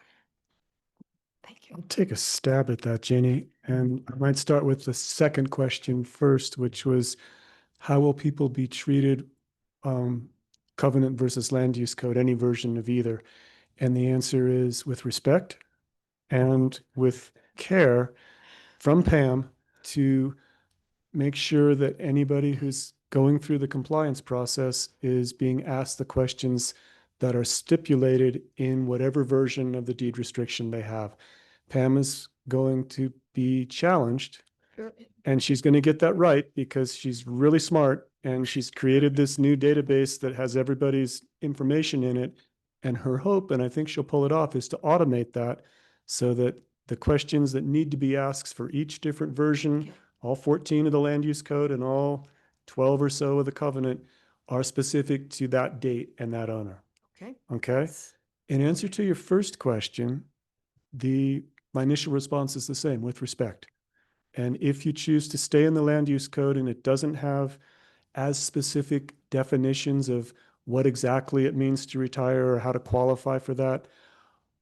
Thank you. I'll take a stab at that, Jenny. And I might start with the second question first, which was, how will people be treated, covenant versus land use code, any version of either? And the answer is with respect and with care from Pam to make sure that anybody who's going through the compliance process is being asked the questions that are stipulated in whatever version of the deed restriction they have. Pam is going to be challenged, and she's going to get that right because she's really smart, and she's created this new database that has everybody's information in it. And her hope, and I think she'll pull it off, is to automate that so that the questions that need to be asked for each different version, all 14 of the land use code and all 12 or so of the covenant are specific to that date and that owner. Okay. Okay? In answer to your first question, my initial response is the same, with respect. And if you choose to stay in the land use code and it doesn't have as specific definitions of what exactly it means to retire or how to qualify for that,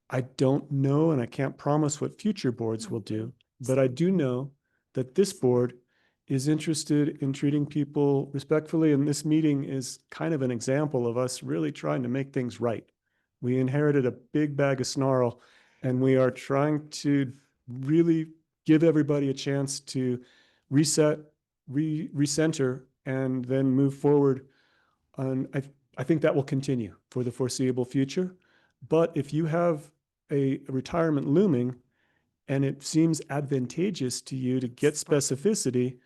I don't know, and I can't promise what future boards will do, but I do know that this board is interested in treating people respectfully, and this meeting is kind of an example of us really trying to make things right. We inherited a big bag of snarl, and we are trying to really give everybody a chance to reset, recenter, and then move forward. And I think that will continue for the foreseeable future. But if you have a retirement looming and it seems advantageous to you to get specificity,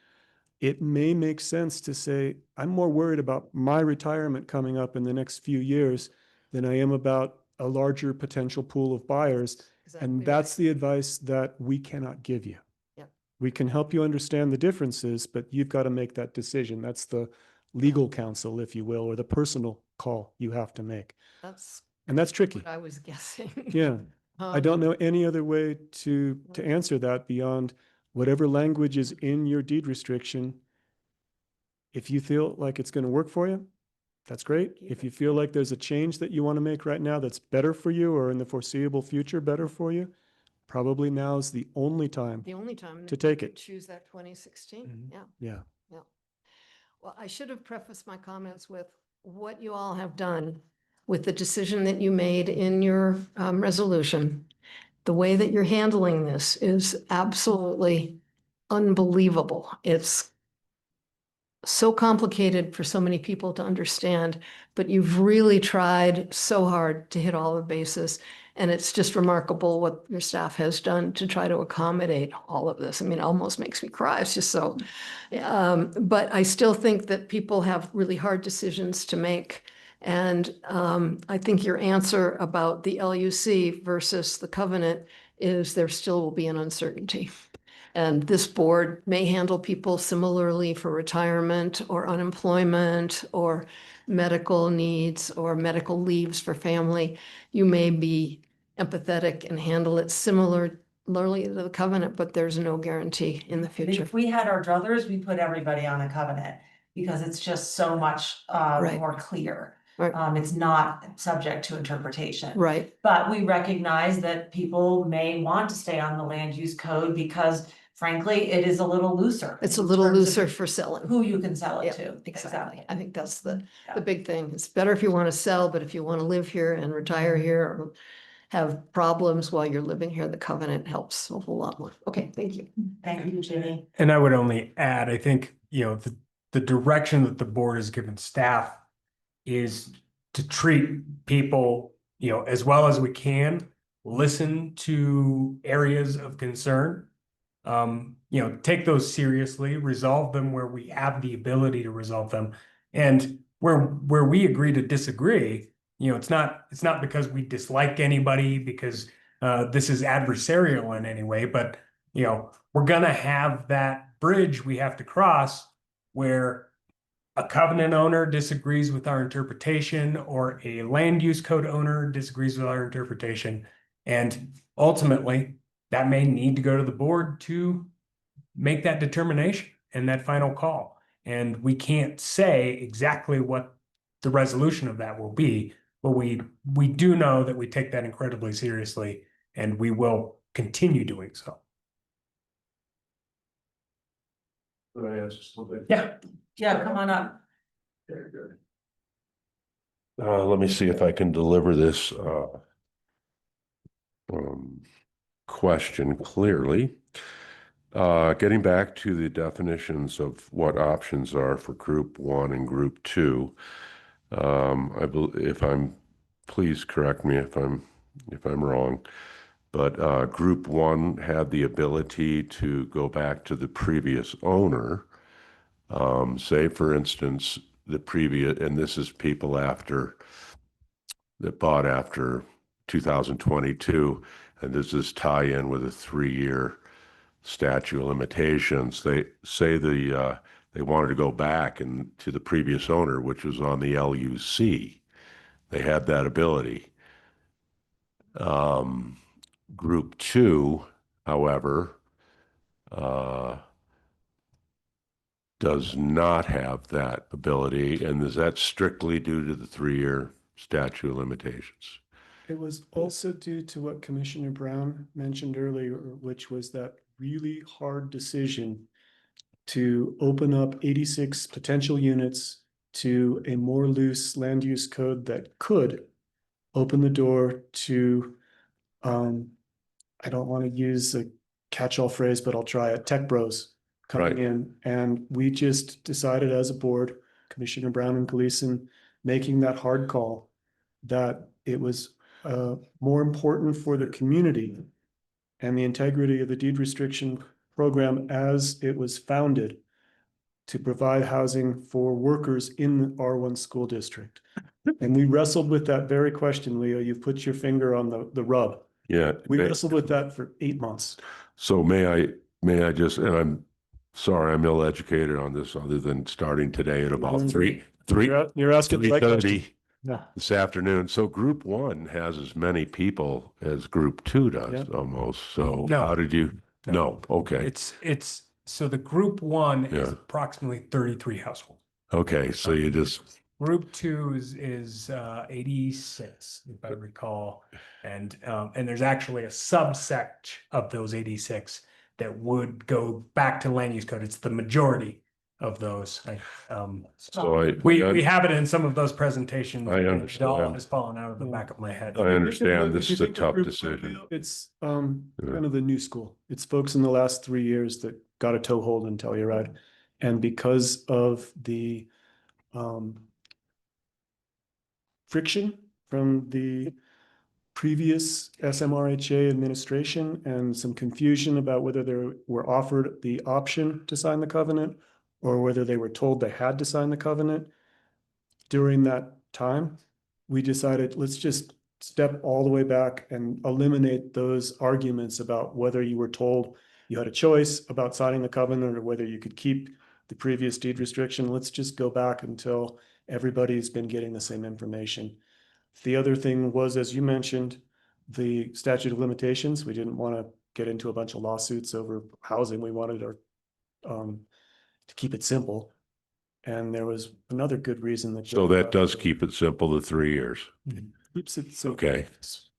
it may make sense to say, I'm more worried about my retirement coming up in the next few years than I am about a larger potential pool of buyers. And Exactly that's right. the advice that we cannot give you. Yep. We can help you understand the differences, but you've got to make that decision. That's the legal counsel, if you will, or the personal call you have to make. That's And that's tricky. what I was guessing. Yeah. I don't know any other way to answer that beyond whatever language is in your deed restriction. If you feel like it's going to work for you, that's great. Keep If it. you feel like there's a change that you want to make right now that's better for you or in the foreseeable future better for you, probably now is the only time. The only time. To that you take could it. Choose that 2016, Mhm. yeah. Yeah. Well, I should have prefaced my comments with what you all have done with the decision that you made in your resolution. The way that you're handling this is absolutely unbelievable. It's so complicated for so many people to understand, but you've really tried so hard to hit all the bases. And it's just remarkable what your staff has done to try to accommodate all of this. I mean, it almost makes me cry. It's just so, but I still think that people have really hard decisions to make. And I think your answer about the LUC versus the covenant is there still will be an uncertainty. And this board may handle people similarly for retirement or unemployment or medical needs or medical leaves for family. You may be empathetic and handle it similarly to the covenant, but there's no guarantee in the I think future. if we had our druthers, we put everybody on a covenant because it's just so much Right. more clear. Right. It's not subject to interpretation. Right, But we recognize that people may want to stay on the land use code because frankly, it is a little looser. it's a in little terms of looser for selling. Who you can sell it Yeah, to. exactly. I think that's the Yeah. big thing. It's better if you want to sell, but if you want to live here and retire here or have problems while you're living here, the covenant helps a whole lot more. Okay, thank you. Thank you, Ginny. And I would only add, I think, the direction that the board has given staff is to treat people, as well as we can, listen to areas of concern. Take those seriously, resolve them where we have the ability to resolve them. And where we agree to disagree, it's not because we dislike anybody, because this is adversarial in any way, but we're gonna have that bridge we have to cross where a covenant owner disagrees with our interpretation or a land use code owner disagrees with our interpretation. And ultimately, that may need to go to the board to make that determination and that final call. And we can't say exactly what the resolution of that will be, but we do know that we take that incredibly seriously and we will continue doing so. Could I ask something? Yeah. Yeah, come on up. Very good. Let me see if I can deliver this question clearly. Getting back to the definitions of what options are for group 1 and group 2. Please correct me if I'm wrong, but group 1 had the ability to go back to the previous owner. Say for instance, and this is people that bought after 2022, and this is tie in with a 3-year statute of limitations. They say the they wanted to go back and to the previous owner, which was on the LUC. They had that ability. Group 2, however, does not have that ability, and is that strictly due to the 3-year statute of limitations? It was also due to what Commissioner Brown mentioned earlier, which was that really hard decision to open up 86 potential units to a more loose land use code that could open the door to, I don't want to use a catch-all phrase, but I'll try it, tech bros coming Right. in. And we just decided as a board, Commissioner Brown and Gleason, making that hard call that it was more important for the community and the integrity of the deed restriction program as it was founded to provide housing for workers in the R1 school district. And we wrestled with that very question, Leo. You've put your finger on the rub. Yeah. We wrestled with that for 8 months. So may I just, and I'm sorry, I'm ill-educated on this, other than starting today at about three You're asking the right question. 3:30 Yeah. this afternoon. So group 1 has as many people as group 2 does, Yeah. almost. So No. how did you? No, okay. It's so the group 1 is Yeah. approximately 33 households. Okay, so you just, Group 2 is 86, if I recall, and there's actually a subset of those 86 that would go back to land use code. It's the majority of those. We have it in some of those presentations. I It all understand. has fallen out of the back of my head. I understand this If you is a think of tough group one, decision. Leo, it's kind of the new school. It's folks in the last 3 years that got a toehold in Telluride. And because of the friction from the previous SMRHA administration and some confusion about whether they were offered the option to sign the covenant or whether they were told they had to sign the covenant. During that time, we decided, let's just step all the way back and eliminate those arguments about whether you were told you had a choice about signing the covenant or whether you could keep the previous deed restriction. Let's just go back until everybody's been getting the same information. The other thing was, as you mentioned, the statute of limitations. We didn't want to get into a bunch of lawsuits over housing. We wanted to keep it simple. And there was another good reason that. So that does keep it simple to 3 years. Keeps it simple. Okay.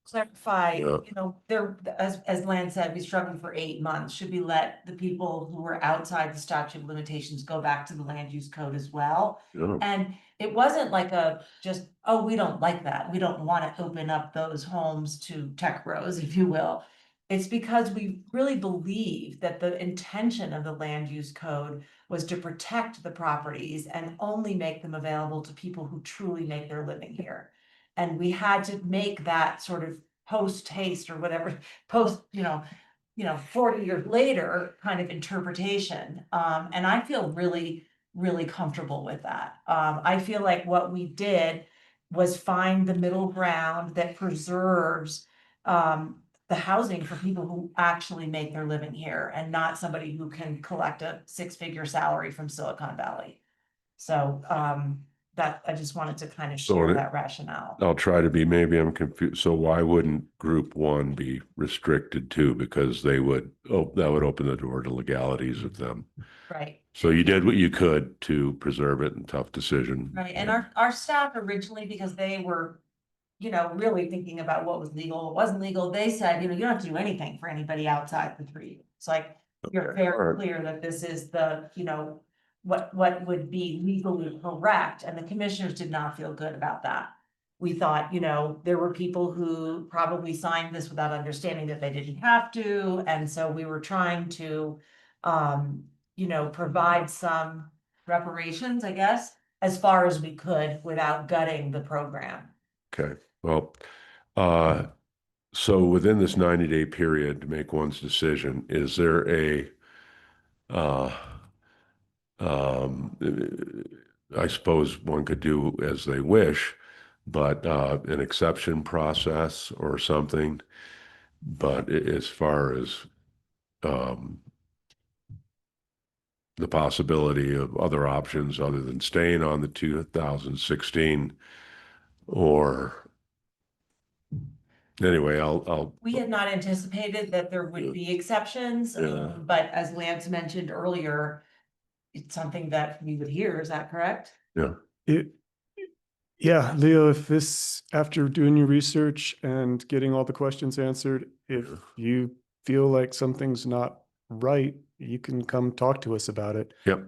Clarify, Yeah. you know, there, as Lan said, we struggled for 8 months. Should we let the people who were outside the statute of limitations go back to the land use code as well? Yeah. And it wasn't like oh, we don't like that. We don't want to open up those homes to tech bros, if you will. It's because we really believe that the intention of the land use code was to protect the properties and only make them available to people who truly make their living here. And we had to make that sort of post haste or whatever, 40 years later kind of interpretation. And I feel really, really comfortable with that. I feel like what we did was find the middle ground that preserves the housing for people who actually make their living here and not somebody who can collect a 6-figure salary from Silicon Valley. So that I just wanted to kind of share that rationale. I'll try to be, maybe I'm confused. So why wouldn't group 1 be restricted too? Because that would open the door to legalities of them. Right. So you did what you could to preserve it, and tough decision. Right. And our staff originally, because they were, really thinking about what was legal, what wasn't legal, they said, you don't have to do anything for anybody outside the 3. It's like, you're Okay, very all right. clear that this is the, what would be legally correct, and the commissioners did not feel good about that. We thought, there were people who probably signed this without understanding that they didn't have to, and so we were trying to, provide some reparations, I guess, as far as we could without gutting the program. Okay, well, so within this 90-day period to make one's decision, is there I suppose one could do as they wish, but an exception process or something? But as far as the possibility of other options other than staying on the 2016 or anyway, I'll, We had not anticipated that there would be exceptions, Yeah. but as Lance mentioned earlier, it's something that we would hear, is that correct? It, yeah, Leo, if this, after doing your research and getting all the questions answered, if you feel like something's not right, you can come talk to us about it. Yep.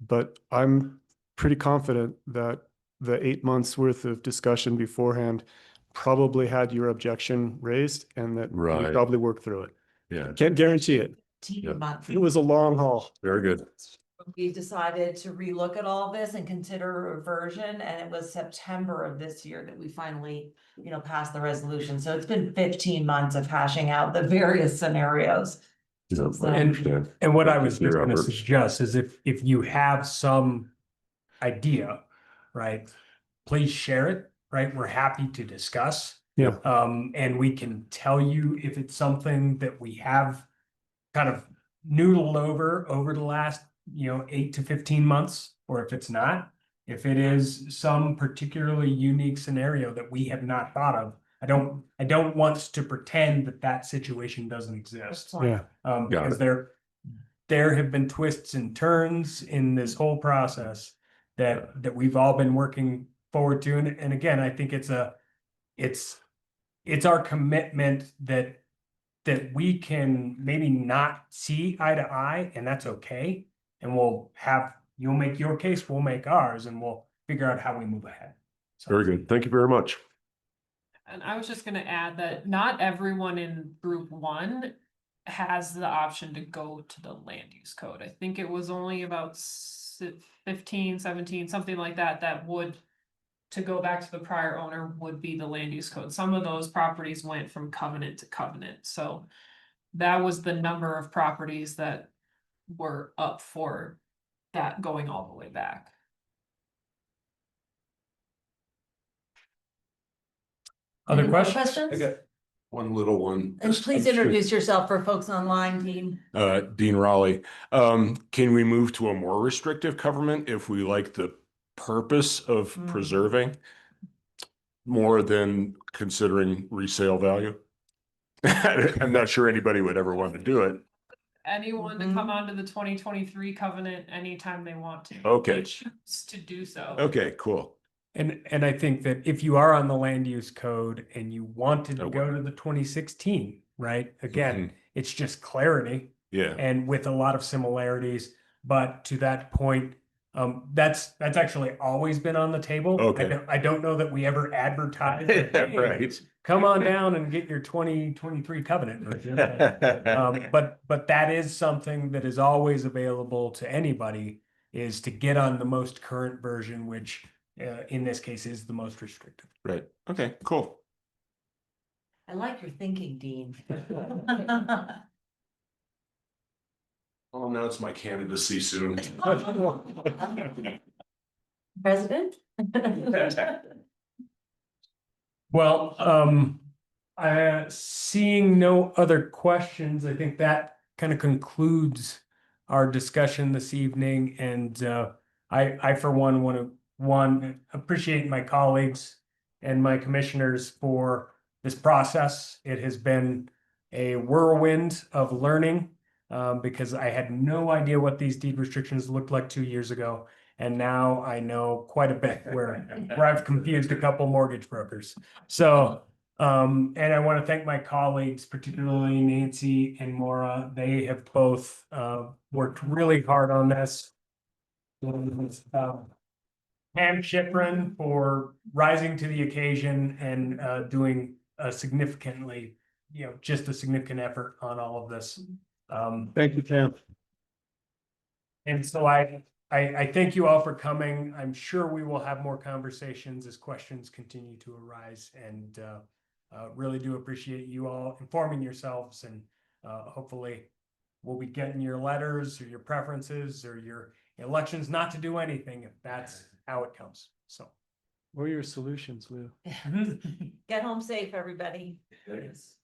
But I'm pretty confident that the 8 months worth of discussion beforehand probably had your objection raised and that we Right. probably worked through it. Yeah, Can't guarantee it. Yeah. Month. It was a long haul. very good. We decided to relook at all this and consider a reversion, and it was September of this year that we finally, passed the resolution. So it's been 15 months of hashing out the various scenarios. Yeah, I And- understand. And what I Thank was you just for your gonna efforts. suggest is if you have some idea, right? Please share it, right? We're happy to discuss. Yeah. And we can tell you if it's something that we have kind of noodled over the last, 8 to 15 months, or if it's not. If it is some particularly unique scenario that we have not thought of, I don't want to pretend that situation doesn't exist. Yeah. Got Because it. there have been twists and turns in this whole process that we've all been working forward to. And again, I think it's our commitment that we can maybe not see eye to eye, and that's okay. And you'll make your case, we'll make ours, and we'll figure out how we move ahead. So- Very good. Thank you very much. And I was just gonna add that not everyone in group one has the option to go to the land use code. I think it was only about 15, 17, something like that would, to go back to the prior owner, would be the land use code. Some of those properties went from covenant to covenant, so that was the number of properties that were up for that going all the way back. Other Any more questions? I got one little one. And please introduce yourself for folks online, Dean. Dean Raleigh. Can we move to a more restrictive covenant if we like the purpose of preserving more than considering resale value? I'm not sure anybody would ever want to do it. Anyone to come onto the 2023 covenant anytime they want to. Okay. They choose to do so. Okay, cool. And I think that if you are on the land use code and you wanted to go to the 2016, right? Again, it's just clarity Yeah. and with a lot of similarities. But to that point, that's actually always been on the table. Okay. I don't know that we ever advertised. "Hey, Right. come on down and get your 2023 covenant version." But that is something that is always available to anybody, is to get on the most current version, which in this case is the most restrictive. Right. Okay, cool. I like your thinking, Dean. I'll announce my candidacy soon. President? Well, seeing no other questions, I think that kind of concludes our discussion this evening. And I for one want to appreciate my colleagues and my commissioners for this process. It has been a whirlwind of learning because I had no idea what these deed restrictions looked like 2 years ago. And now I know quite a bit where I've confused a couple mortgage brokers. So, and I want to thank my colleagues, particularly Nancy and Maura. They have both worked really hard on this. Pam Shipron for rising to the occasion and doing a significantly, just a significant effort on all of this. Thank you, Pam. And so I thank you all for coming. I'm sure we will have more conversations as questions continue to arise, and really do appreciate you all informing yourselves, and hopefully we'll be getting your letters or your preferences or your elections not to do anything if that's how it comes. So. What are your solutions, Lou? Get home safe, everybody. Yes.